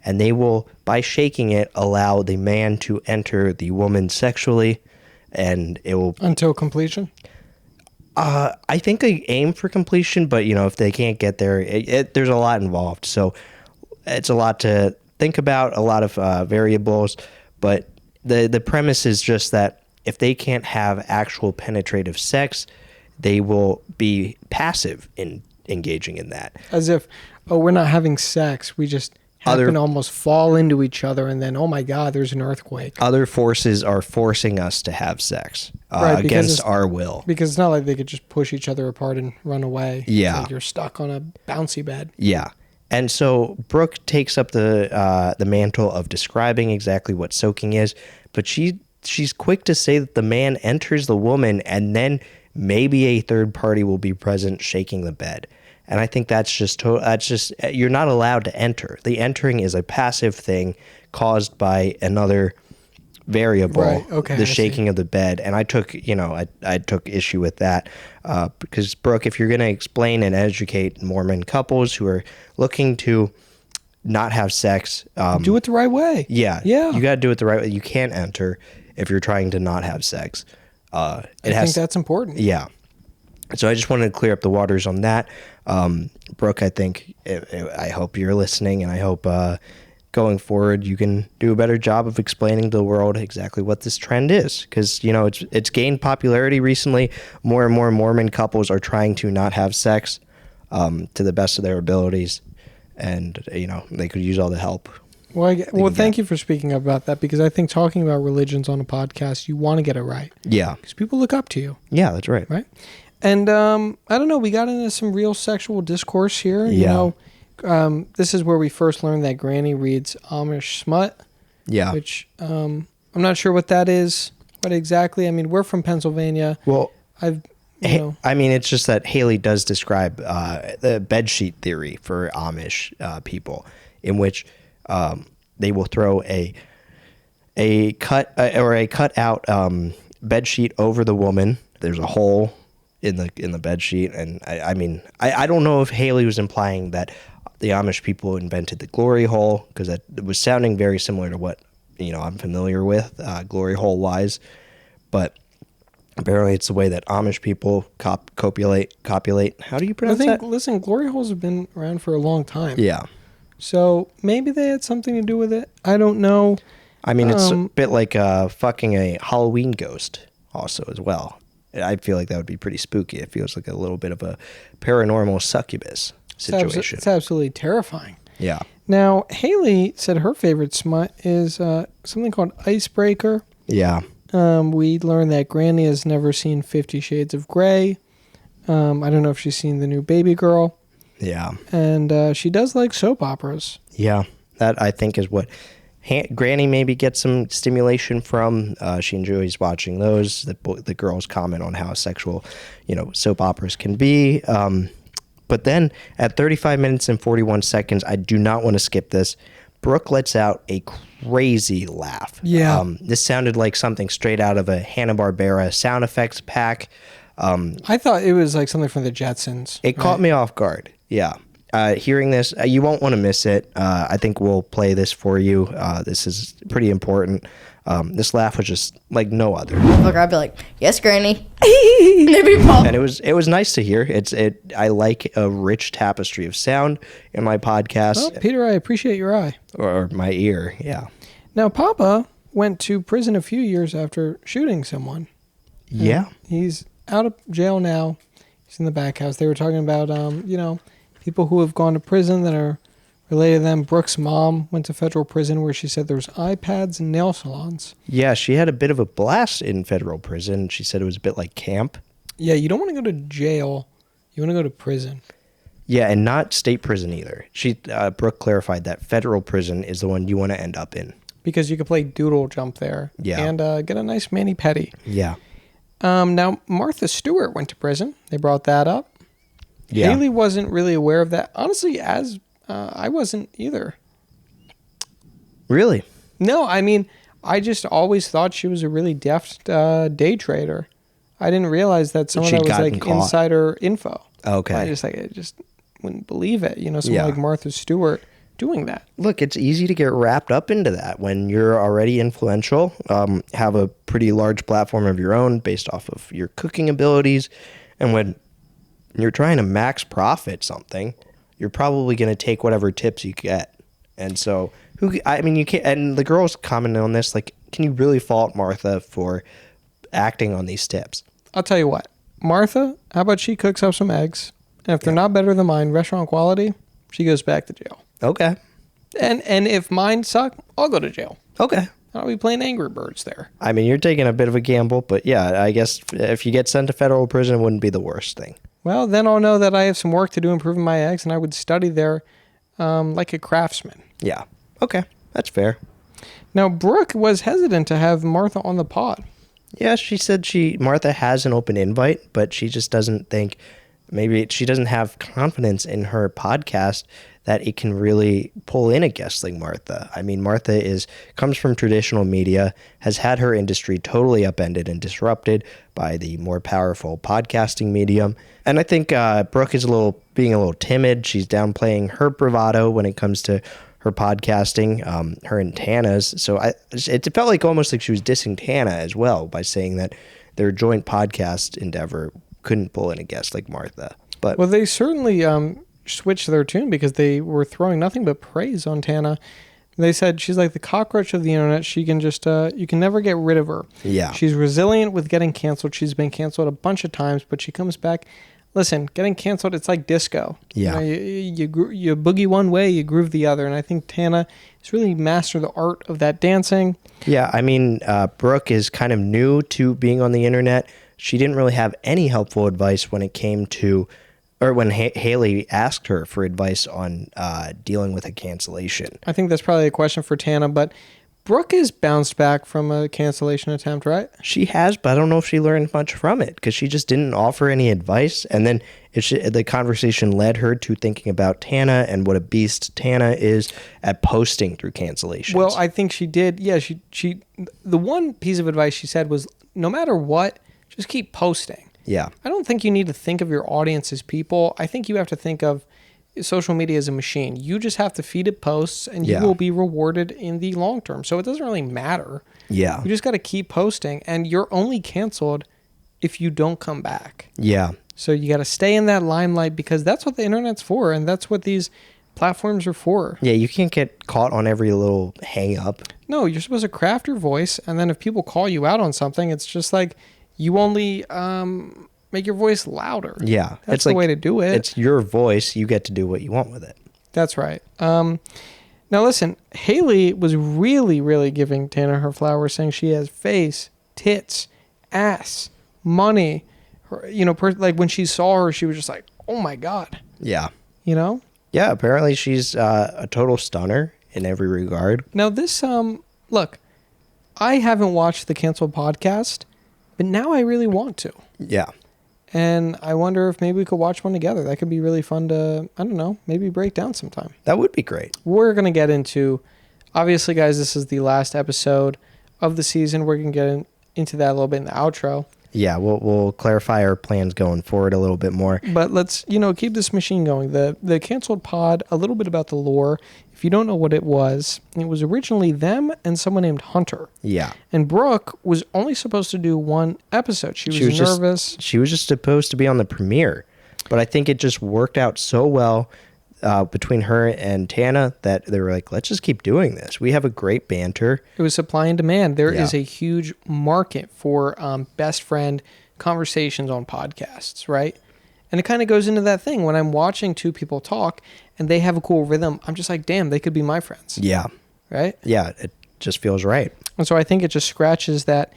and they will, by shaking it, allow the man to enter the woman sexually, and it will... Until completion? I think they aim for completion, but, if they can't get there, there's a lot involved. So it's a lot to think about, a lot of variables, but the premise is just that if they can't have actual penetrative sex, they will be passive in engaging in that. As if, we're not having sex, we just... happen to almost fall into each other, and then, oh my God, there's an earthquake. Other forces are forcing us to have sex against our will. Because it's not like they could just push each other apart and run away. Yeah. It's like you're stuck on a bouncy bed. Yeah. And so Brooke takes up the mantle of describing exactly what soaking is, but she's quick to say that the man enters the woman, and then maybe a third party will be present shaking the bed. And I think that's just you're not allowed to enter. The entering is a passive thing caused by another variable, right. Okay, the shaking of the bed. And I took issue with that because, Brooke, if you're going to explain and educate Mormon couples who are looking to not have sex, do it the right way. Yeah, yeah. You got to do it the right way. You can't enter if you're trying to not have sex. I think that's important. Yeah. So I just wanted to clear up the waters on that. Brooke, I think, I hope you're listening, and I hope going forward you can do a better job of explaining to the world exactly what this trend is. Because, it's gained popularity recently. More and more Mormon couples are trying to not have sex to the best of their abilities. And, they could use all the help. Well, thank you for speaking up about that, because I think talking about religions on a podcast, you want to get it right. Yeah. Because people look up to you. Yeah, that's right. Right? And I don't know, we got into some real sexual discourse here. Yeah. This is where we first learned that Granny reads Amish smut. Yeah. Which I'm not sure what that is. What exactly? I mean, we're from Pennsylvania. Well, it's just that Haliey does describe the bedsheet theory for Amish people, in which they will throw a cut out bedsheet over the woman. There's a hole in the bed sheet, and I don't know if Haliey was implying that the Amish people invented the glory hole, because that was sounding very similar to what I'm familiar with glory hole wise, but apparently it's the way that Amish people copulate. How do you pronounce that? Listen, glory holes have been around for a long time. Yeah. So maybe they had something to do with it. I don't know. It's a bit like fucking a Halloween ghost also as well. I feel like that would be pretty spooky. It feels like a little bit of a paranormal succubus situation. It's absolutely terrifying. Yeah. Now, Haliey said her favorite smut is something called Icebreaker. Yeah. We learned that Granny has never seen 50 Shades of Grey. I don't know if she's seen the new Baby Girl. Yeah. And she does like soap operas. Yeah. That, I think, is what Granny maybe gets some stimulation from. She enjoys watching those. The girls comment on how sexual, soap operas can be. But then at 35 minutes and 41 seconds, I do not want to skip this. Brooke lets out a crazy laugh. Yeah. This sounded like something straight out of a Hanna-Barbera sound effects pack. I thought it was like something from the Jetsons. It caught me off guard. Yeah. hearing this, you won't want to miss it. I think we'll play this for you. This is pretty important. This laugh was just like no other. Look, I'd be like, yes, Granny. Maybe Paul. And it was nice to hear. I like a rich tapestry of sound in my podcast. Well, Peter, I appreciate your eye. Or my ear, yeah. Now, Papa went to prison a few years after shooting someone. Yeah. He's out of jail now. He's in the back house. They were talking about, people who have gone to prison that are related to them. Brooke's mom went to federal prison where she said there was iPads and nail salons. Yeah, she had a bit of a blast in federal prison. She said it was a bit like camp. Yeah, you don't want to go to jail. You want to go to prison. Yeah, and not state prison either. Brooke clarified that federal prison is the one you want to end up in. Because you could play doodle jump there. Yeah. And get a nice mani-pedi. Yeah. Now, Martha Stewart went to prison. They brought that up. Yeah. Haliey wasn't really aware of that. Honestly, as I wasn't either. Really? No, I mean, I just always thought she was a really deft day trader. I didn't realize that some of that was like insider info. Okay. I just wouldn't believe it. Someone Yeah. like Martha Stewart doing that. Look, it's easy to get wrapped up into that when you're already influential, have a pretty large platform of your own based off of your cooking abilities, and when you're trying to max profit something, you're probably going to take whatever tips you get. And so, you can't, and the girls commented on this, like, can you really fault Martha for acting on these tips? I'll tell you what. Martha, how about she cooks up some eggs? And if they're not better than mine, restaurant quality, she goes back to jail. Okay. And if mine suck, I'll go to jail. Okay. I'll be playing Angry Birds there. I mean, you're taking a bit of a gamble, but yeah, I guess if you get sent to federal prison, it wouldn't be the worst thing. Well, then I'll know that I have some work to do improving my eggs, and I would study there like a craftsman. Yeah. Okay. That's fair. Now, Brooke was hesitant to have Martha on the pod. Yeah, she said Martha has an open invite, but she just doesn't think, maybe she doesn't have confidence in her podcast that it can really pull in a guest like Martha. I mean, Martha comes from traditional media, has had her industry totally upended and disrupted by the more powerful podcasting medium. And I think Brooke is being a little timid. She's downplaying her bravado when it comes to her podcasting, her and Tana's. So it felt like almost like she was dissing Tana as well by saying that their joint podcast endeavor couldn't pull in a guest like Martha. But Well, they certainly switched their tune because they were throwing nothing but praise on Tana. They said she's like the cockroach of the internet. She can just, you can never get rid of her. Yeah. She's resilient with getting canceled. She's been canceled a bunch of times, but she comes back. Listen, getting canceled, it's like disco. Yeah. You boogie one way, you groove the other. And I think Tana has really mastered the art of that dancing. Yeah, I mean, Brooke is kind of new to being on the internet. She didn't really have any helpful advice when it came to, or when Haliey asked her for advice on dealing with a cancellation. I think that's probably a question for Tana, but Brooke has bounced back from a cancellation attempt, right? She has, but I don't know if she learned much from it because she just didn't offer any advice. And then the conversation led her to thinking about Tana and what a beast Tana is at posting through cancellations. Well, I think she did. Yeah, she the one piece of advice she said was, no matter what, just keep posting. Yeah. I don't think you need to think of your audience as people. I think you have to think of social media as a machine. You just have to feed it posts and you will be rewarded in the long term. So it doesn't really matter. Yeah. You just got to keep posting, and you're only canceled if you don't come back. Yeah. So you got to stay in that limelight because that's what the internet's for, and that's what these platforms are for. Yeah, you can't get caught on every little hang up. No, you're supposed to craft your voice, and then if people call you out on something, it's just like you only make your voice louder. Yeah. That's the way to do it. It's your voice. You get to do what you want with it. That's right. Now listen, Haliey was really, really giving Tana her flowers, saying she has face, tits, ass, money. Like when she saw her, she was just like, oh my God. Yeah. Yeah, apparently she's a total stunner in every regard. Now this, look, I haven't watched the Canceled podcast, but now I really want to. Yeah. And I wonder if maybe we could watch one together. That could be really fun to, I don't know, maybe break down sometime. That would be great. We're going to get into, obviously, guys, this is the last episode of the season. We're going to get into that a little bit in the outro. Yeah, we'll clarify our plans going forward a little bit more. But let's, keep this machine going. The canceled pod, a little bit about the lore. If you don't know what it was originally them and someone named Hunter. Yeah. And Brooke was only supposed to do one episode. She was nervous. She was just supposed to be on the premiere. But I think it just worked out so well between her and Tana that they were like, let's just keep doing this. We have a great banter. It was supply and demand. There is a huge market for best friend conversations on podcasts, right? And it kind of goes into that thing. When I'm watching two people talk and they have a cool rhythm, I'm just like, damn, they could be my friends. Yeah. Right? Yeah, it just feels right. And so I think it just scratches that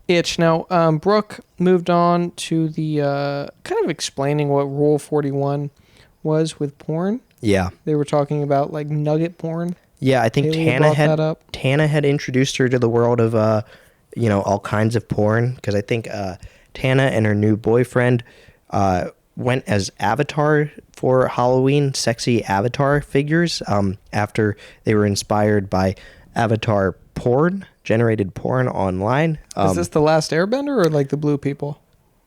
itch. Now, Brooke moved on to the kind of explaining what Rule 41 was with porn. Yeah. They were talking about like nugget porn. Yeah, I think Haliey Tana had introduced her to the world of all kinds of porn, because I think Tana and her new boyfriend went as Avatar for Halloween, sexy Avatar figures, after they were inspired by Avatar porn, generated porn online. Is this the last Airbender or like the blue people?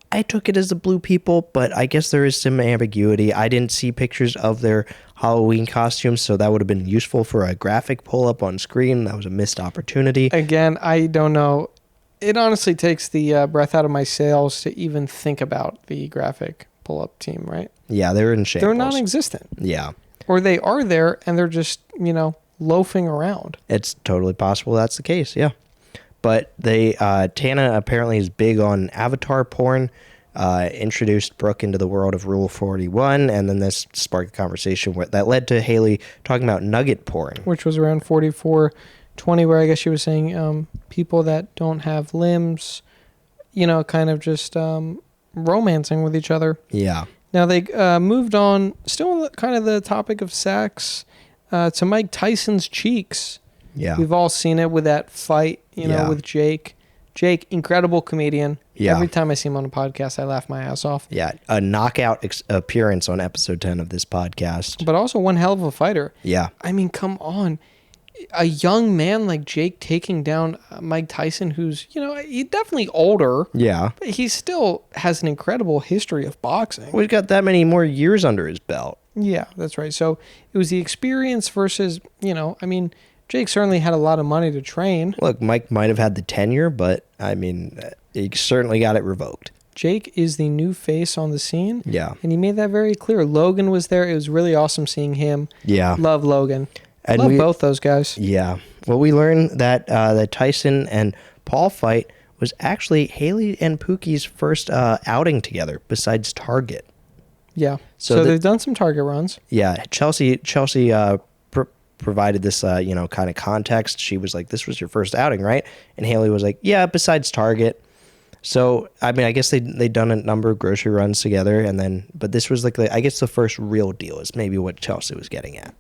I took it as the blue people, but I guess there is some ambiguity. I didn't see pictures of their Halloween costumes, so that would have been useful for a graphic pull-up on screen. That was a missed opportunity. Again, I don't know. It honestly takes the breath out of my sails to even think about the graphic pull-up team, right? Yeah, they're in shambles. They're non-existent. Yeah. Or they are there, and they're just, loafing around. It's totally possible that's the case, yeah. But Tana apparently is big on Avatar porn, introduced Brooke into the world of Rule 41, and then this sparked a conversation that led to Haliey talking about nugget porn. Which was around 44:20, where I guess she was saying people that don't have limbs, kind of just romancing with each other. Yeah. Now they moved on, still on kind of the topic of sex, to Mike Tyson's cheeks. Yeah. We've all seen it with that fight, with Jake. Jake, incredible comedian. Yeah. Every time I see him on a podcast, I laugh my ass off. Yeah, a knockout appearance on episode 10 of this podcast. But also one hell of a fighter. Yeah. I mean, come on. A young man like Jake taking down Mike Tyson, who's, he's definitely older. Yeah. But he still has an incredible history of boxing. Well, he's got that many more years under his belt. Yeah, that's right. So it was the experience versus, Jake certainly had a lot of money to train. Look, Mike might have had the tenure, but, he certainly got it revoked. Jake is the new face on the scene. Yeah. And he made that very clear. Logan was there. It was really awesome seeing him. Yeah. Love Logan. And Love both those guys. Yeah. Well, we learned that the Tyson and Paul fight was actually Haliey and Pookie's first outing together, besides Target. Yeah. So they've done some Target runs. Yeah. Chelsea provided this, kind of context. She was like, this was your first outing, right? And Haliey was like, yeah, besides Target. So, I guess they'd done a number of grocery runs together, but this was like, the first real deal is maybe what Chelsea was getting at.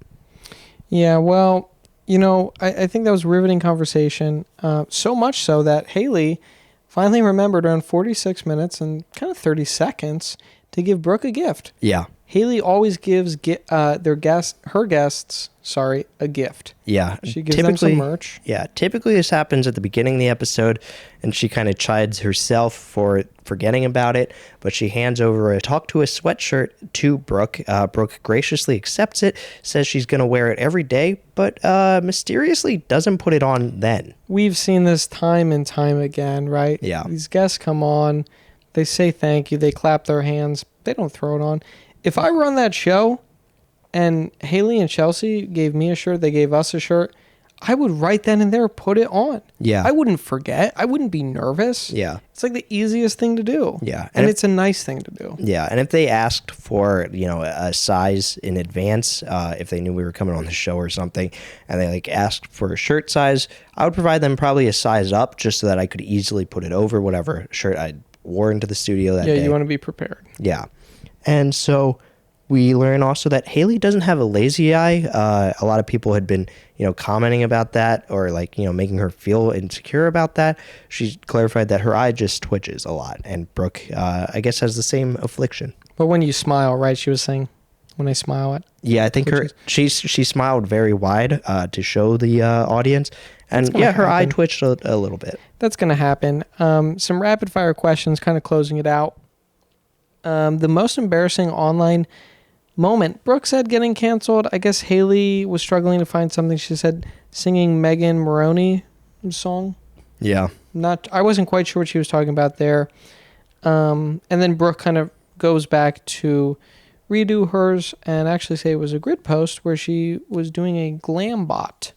Yeah, well, I think that was a riveting conversation. So much so that Haliey finally remembered around 46 minutes and kind of 30 seconds to give Brooke a gift. Yeah. Haliey always gives her guests, a gift. Yeah. She gives them some merch. Yeah. Typically this happens at the beginning of the episode, and she kind of chides herself for forgetting about it, but she hands over a Talk Tuah sweatshirt to Brooke. Brooke graciously accepts it, says she's going to wear it every day, but mysteriously doesn't put it on then. We've seen this time and time again, right? Yeah. These guests come on, they say thank you, they clap their hands, they don't throw it on. If I run that show and Haliey and Chelsea gave me a shirt, they gave us a shirt, I would right then and there put it on. Yeah. I wouldn't forget. I wouldn't be nervous. Yeah. It's like the easiest thing to do. Yeah. And it's a nice thing to do. Yeah. And if they asked for, a size in advance, if they knew we were coming on the show or something, and they asked for a shirt size, I would provide them probably a size up just so that I could easily put it over whatever shirt I wore into the studio that day. Yeah, you want to be prepared. Yeah. And so we learn also that Haliey doesn't have a lazy eye. A lot of people had been, commenting about that or making her feel insecure about that. She clarified that her eye just twitches a lot. And Brooke, I guess, has the same affliction. But when you smile, right, she was saying, when I smile at. Yeah, I think she smiled very wide to show the audience. And yeah, her eye twitched a little bit. That's going to happen. Some rapid fire questions, kind of closing it out. The most embarrassing online moment. Brooke said getting canceled. I guess Haliey was struggling to find something. She said singing Megan Maroney song. Yeah. I wasn't quite sure what she was talking about there. And then Brooke kind of goes back to redo hers and actually say it was a grid post where she was doing a glam bot.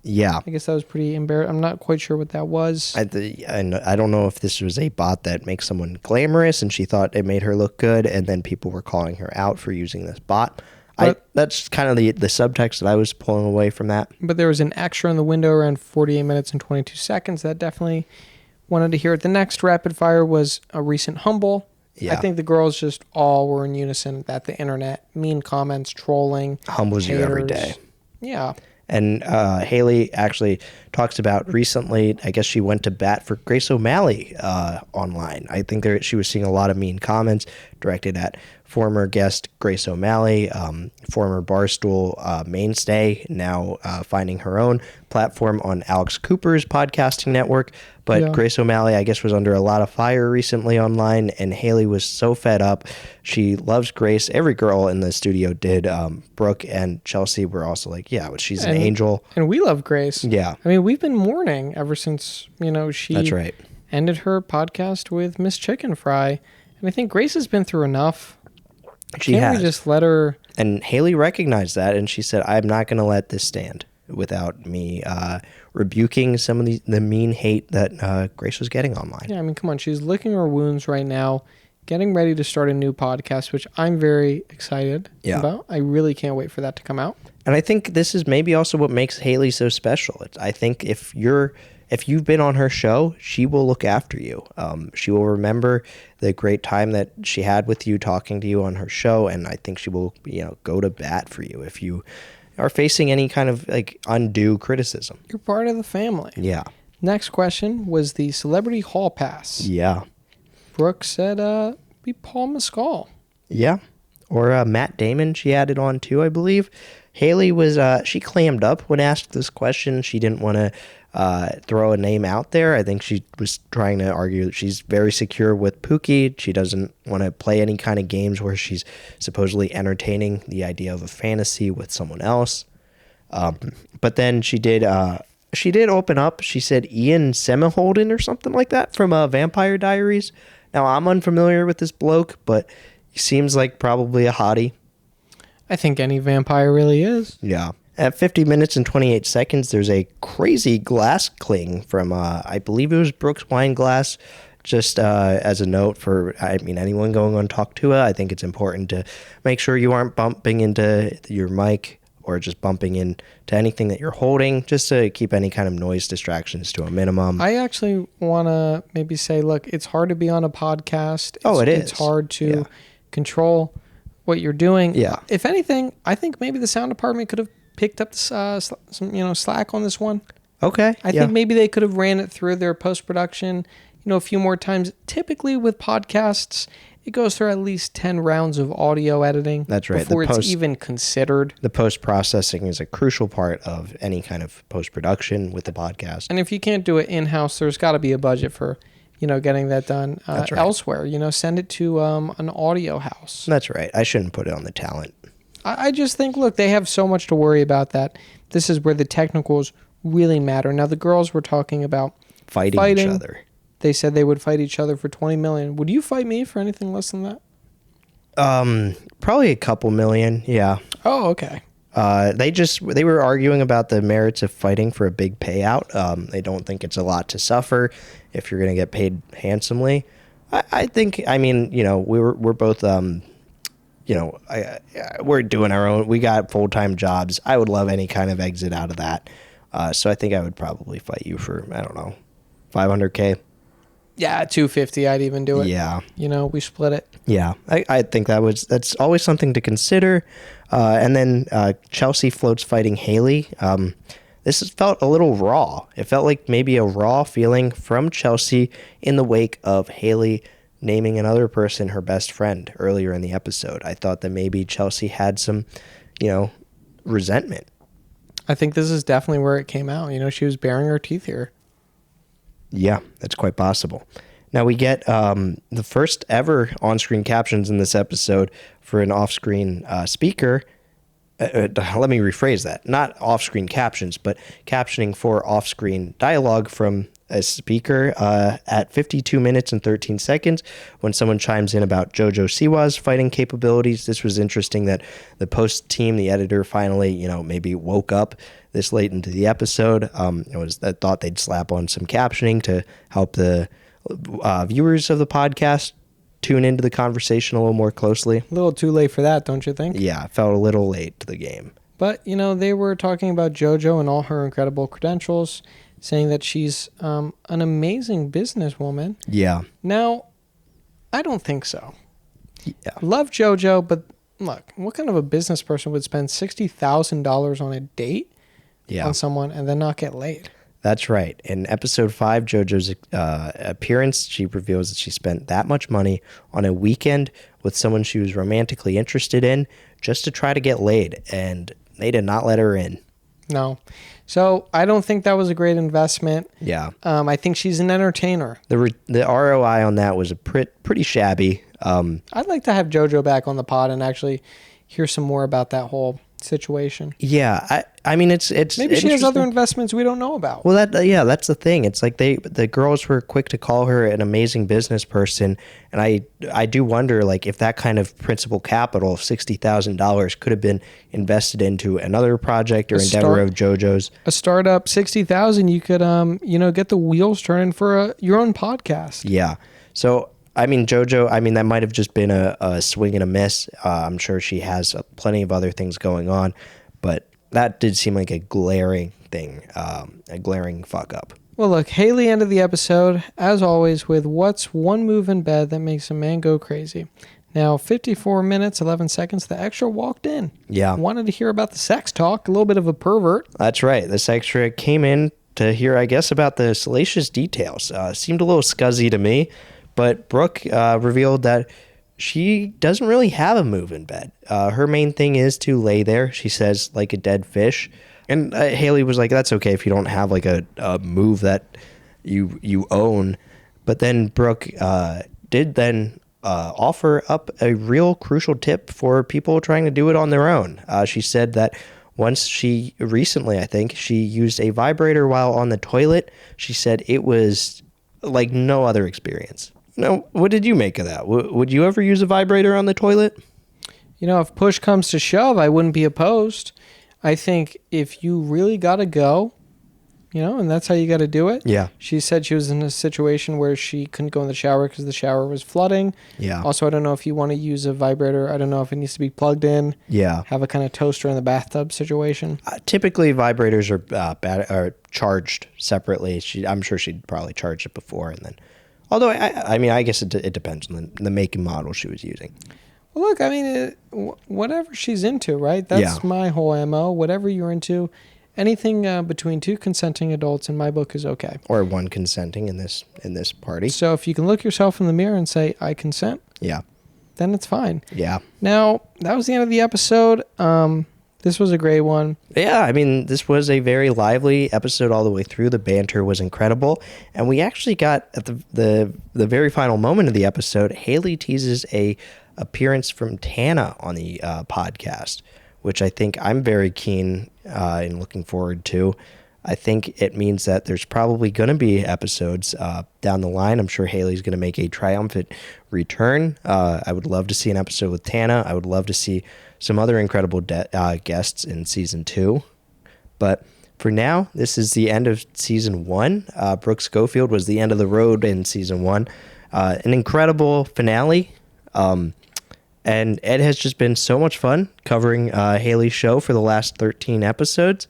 Yeah. I guess that was pretty embarrassing. I'm not quite sure what that was. I don't know if this was a bot that makes someone glamorous and she thought it made her look good, and then people were calling her out for using this bot. That's kind of the subtext that I was pulling away from that. But there was an extra in the window around 48 minutes and 22 seconds. That definitely wanted to hear it. The next rapid fire was a recent humble. Yeah. I think the girls just all were in unison that the internet, mean comments, trolling. Humbles you every day. Yeah. And Haliey actually talks about recently, I guess she went to bat for Grace O'Malley online. I think she was seeing a lot of mean comments directed at former guest Grace O'Malley, former Barstool mainstay, now finding her own platform on Alex Cooper's podcasting network. But yeah. Grace O'Malley, I guess, was under a lot of fire recently online, and Haliey was so fed up. She loves Grace. Every girl in the studio did. Brooke and Chelsea were also like, yeah, but she's an angel. And we love Grace. Yeah. I mean, we've been mourning ever since, she That's right. ended her podcast with Miss Chicken Fry. And I think Grace has been through enough. Can't we just let her... And Haliey recognized that, and she said, I'm not going to let this stand without me rebuking some of the mean hate that Grace was getting online. Yeah, I mean, come on. She's licking her wounds right now, getting ready to start a new podcast, which I'm very excited about. I really can't wait for that to come out. And I think this is maybe also what makes Haliey so special. I think if you've been on her show, she will look after you. She will remember the great time that she had with you, talking to you on her show, and I think she will, go to bat for you if you are facing any kind of undue criticism. You're part of the family. Yeah. Next question was the celebrity hall pass. Yeah. Brooke said, be Paul Mescal. Yeah. Or Matt Damon she added on too, I believe. Haliey was, she clammed up when asked this question. She didn't want to throw a name out there. I think she was trying to argue that she's very secure with Pookie. She doesn't want to play any kind of games where she's supposedly entertaining the idea of a fantasy with someone else. But then she did open up. She said Ian Semiholden or something like that from Vampire Diaries. Now, I'm unfamiliar with this bloke, but he seems like probably a hottie. I think any vampire really is. Yeah. At 50 minutes and 28 seconds, there's a crazy glass cling from, I believe it was Brooke's wine glass. Just as a note for, anyone going on Talk Tuah, I think it's important to make sure you aren't bumping into your mic or just bumping into anything that you're holding, just to keep any kind of noise distractions to a minimum. I actually want to maybe say, look, it's hard to be on a podcast. It is. It's hard to control what you're doing. Yeah. If anything, I think maybe the sound department could have picked up some slack on this one. Okay. I think maybe they could have ran it through their post-production, a few more times. Typically with podcasts, it goes through at least 10 rounds of audio editing. That's right. Before it's even considered. The post-processing is a crucial part of any kind of post-production with the podcast. And if you can't do it in-house, there's got to be a budget for getting that done elsewhere. Send it to an audio house. That's right. I shouldn't put it on the talent. I just think, look, they have so much to worry about that this is where the technicals really matter. Now, the girls were talking about fighting each other. They said they would fight each other for $20 million. Would you fight me for anything less than that? Probably a couple million, yeah. Oh, okay. They were arguing about the merits of fighting for a big payout. They don't think it's a lot to suffer if you're going to get paid handsomely. I think, we're both, we're doing our own, we got full-time jobs. I would love any kind of exit out of that. So I think I would probably fight you for, $500K. Yeah, $250, I'd even do it. Yeah. We split it. Yeah, I think that's always something to consider. And then Chelsea floats fighting Haliey. This felt a little raw. It felt like maybe a raw feeling from Chelsea in the wake of Haliey naming another person her best friend earlier in the episode. I thought that maybe Chelsea had some, resentment. I think this is definitely where it came out. She was baring her teeth here. Yeah, that's quite possible. Now we get the first ever on-screen captions in this episode for an off-screen speaker. Let me rephrase that. Not off-screen captions, but captioning for off-screen dialogue from a speaker at 52 minutes and 13 seconds when someone chimes in about JoJo Siwa's fighting capabilities. This was interesting that the post team, the editor, finally, maybe woke up this late into the episode. I thought they'd slap on some captioning to help the viewers of the podcast tune into the conversation a little more closely. A little too late for that, don't you think? Yeah, I felt a little late to the game. But, they were talking about JoJo and all her incredible credentials, saying that she's an amazing businesswoman. Yeah. Now, I don't think so. Yeah. Love JoJo, but look, what kind of a business person would spend $60,000 on a date on someone and then not get laid? That's right. In episode 5, JoJo's appearance, she reveals that she spent that much money on a weekend with someone she was romantically interested in just to try to get laid, and they did not let her in. No. So I don't think that was a great investment. Yeah. I think she's an entertainer. The ROI on that was pretty shabby. I'd like to have JoJo back on the pod and actually hear some more about that whole situation. Yeah, I mean it's maybe she has other investments we don't know about. Well, that's the thing. It's like the girls were quick to call her an amazing business person, and I do wonder like if that kind of principal capital of $60,000 could have been invested into another project or endeavor of JoJo's. A startup, $60,000, you could get the wheels turning for your own podcast. Yeah. So I mean, JoJo, that might have just been a swing and a miss. I'm sure she has plenty of other things going on, but that did seem like a glaring thing, a glaring fuck up. Well, look, Haliey ended the episode, as always, with what's one move in bed that makes a man go crazy. Now, 54 minutes, 11 seconds, the extra walked in. Yeah. Wanted to hear about the sex talk, a little bit of a pervert. That's right. This extra came in to hear, I guess, about the salacious details. Seemed a little scuzzy to me. But Brooke revealed that she doesn't really have a move in bed. Her main thing is to lay there, she says, like a dead fish. And Haliey was like, that's okay if you don't have like a move that you own. But then Brooke did then offer up a real crucial tip for people trying to do it on their own. She said that recently, I think, she used a vibrator while on the toilet. She said it was like no other experience. No, what did you make of that? Would you ever use a vibrator on the toilet? If push comes to shove, I wouldn't be opposed. I think if you really got to go, and that's how you got to do it. Yeah. She said she was in a situation where she couldn't go in the shower because the shower was flooding. Yeah. Also, I don't know if you want to use a vibrator. I don't know if it needs to be plugged in. Yeah. Have a kind of toaster in the bathtub situation. Typically, vibrators are charged separately. I'm sure she'd probably charged it before, and then. Although, I guess it depends on the make and model she was using. Well, look, whatever she's into, right? That's my whole MO. Whatever you're into, anything between two consenting adults in my book is okay. Or one consenting in this party. So if you can look yourself in the mirror and say, I consent, then it's fine. Yeah. Now, that was the end of the episode. This was a great one. Yeah, this was a very lively episode all the way through. The banter was incredible. And we actually got, at the very final moment of the episode, Haliey teases a appearance from Tana on the podcast, which I think I'm very keen and looking forward to. I think it means that there's probably going to be episodes down the line. I'm sure Haliey's going to make a triumphant return. I would love to see an episode with Tana. I would love to see some other incredible guests in season 2. But for now, this is the end of season 1. Brooke Schofield was the end of the road in season 1. An incredible finale. And it has just been so much fun covering Haliey's show for the last 13 episodes.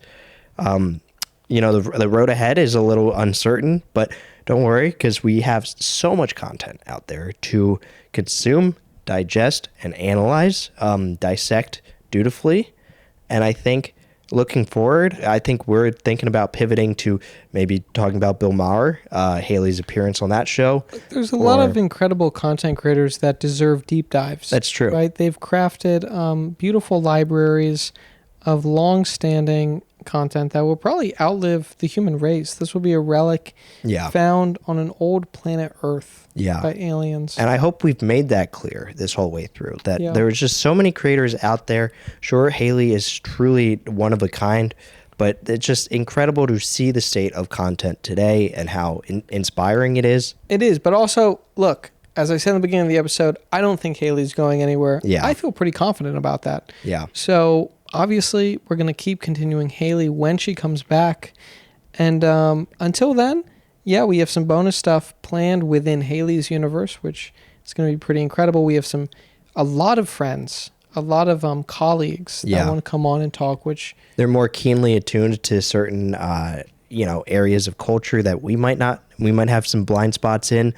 The road ahead is a little uncertain, but don't worry, because we have so much content out there to consume, digest, and analyze, dissect dutifully. And I think looking forward, I think we're thinking about pivoting to maybe talking about Bill Maher, Haliey's appearance on that show. There's a lot of incredible content creators that deserve deep dives. That's true. Right? They've crafted beautiful libraries of long-standing content that will probably outlive the human race. This will be a relic found on an old planet Earth by aliens. And I hope we've made that clear this whole way through, that there's just so many creators out there. Sure, Haliey is truly one of a kind, but it's just incredible to see the state of content today and how inspiring it is. It is, but also, look, as I said in the beginning of the episode, I don't think Haliey's going anywhere. Yeah. I feel pretty confident about that. Yeah. So obviously, we're going to keep continuing Haliey when she comes back. And until then, we have some bonus stuff planned within Haliey's universe, which is going to be pretty incredible. We have a lot of friends, a lot of colleagues that want to come on and talk, which they're more keenly attuned to certain areas of culture that we might have some blind spots in.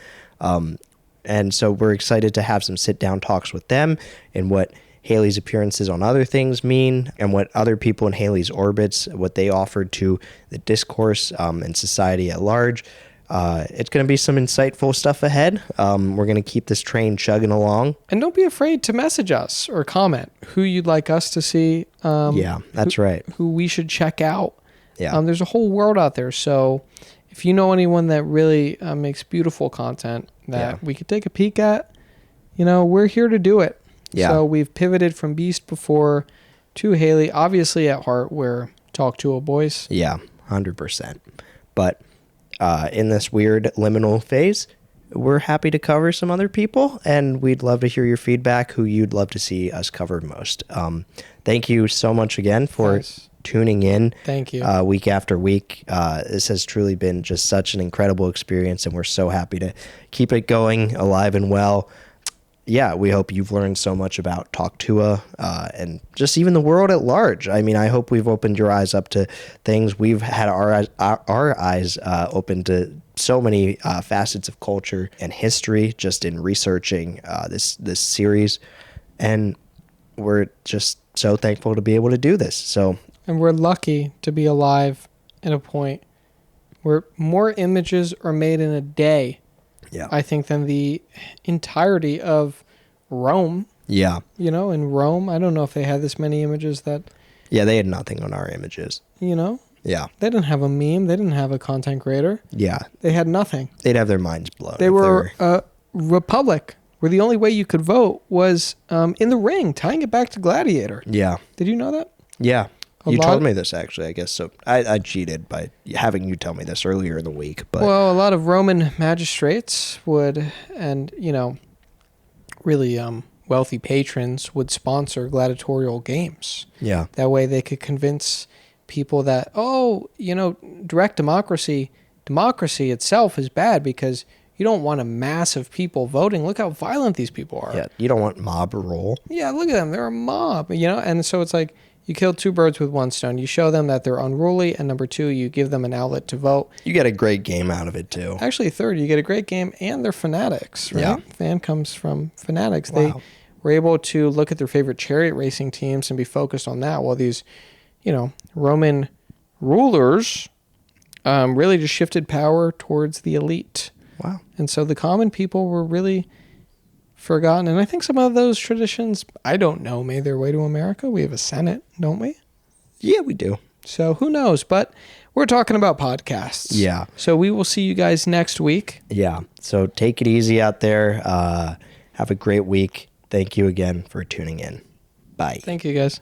And so we're excited to have some sit-down talks with them and what Haliey's appearances on other things mean, and what other people in Haliey's orbits, what they offered to the discourse and society at large. It's going to be some insightful stuff ahead. We're going to keep this train chugging along. And don't be afraid to message us or comment who you'd like us to see. That's right. Who we should check out. Yeah. There's a whole world out there. So if you know anyone that really makes beautiful content that we could take a peek at, we're here to do it. Yeah. So we've pivoted from Beast before to Haliey. Obviously, at heart, we're Talk Tuah boys. Yeah, 100%. But in this weird liminal phase, we're happy to cover some other people, and we'd love to hear your feedback, who you'd love to see us cover most. Thank you so much again for tuning in. Thank you. Week after week. This has truly been just such an incredible experience, and we're so happy to keep it going alive and well. Yeah, we hope you've learned so much about Talk Tuah and just even the world at large. I mean, I hope we've opened your eyes up to things. We've had our eyes open to so many facets of culture and history just in researching this series. And we're just so thankful to be able to do this. And we're lucky to be alive at a point where more images are made in a day, I think, than the entirety of Rome. Yeah. In Rome, I don't know if they had this many images that... Yeah, they had nothing on our images. Yeah. They didn't have a meme. They didn't have a content creator. Yeah. They had nothing. They'd have their minds blown. They were a republic where the only way you could vote was in the ring, tying it back to Gladiator. Yeah. Did you know that? Yeah. You told me this, actually, I guess. So I cheated by having you tell me this earlier in the week. But well, a lot of Roman magistrates would, and, really wealthy patrons would sponsor gladiatorial games. Yeah. That way they could convince people that, direct democracy itself is bad because you don't want a mass of people voting. Look how violent these people are. Yeah, you don't want mob rule. Yeah, look at them. They're a mob, and so it's like, you kill two birds with one stone. You show them that they're unruly, and number two, you give them an outlet to vote. You get a great game out of it, too. Actually, third, you get a great game, and they're fanatics, right? Yeah. Fan comes from fanatics. Wow. They were able to look at their favorite chariot racing teams and be focused on that, while these, Roman rulers really just shifted power towards the elite. Wow. And so the common people were really forgotten. And I think some of those traditions, I don't know, made their way to America. We have a Senate, don't we? Yeah, we do. So who knows? But we're talking about podcasts. Yeah. So we will see you guys next week. Yeah. So take it easy out there. Have a great week. Thank you again for tuning in. Bye. Thank you, guys.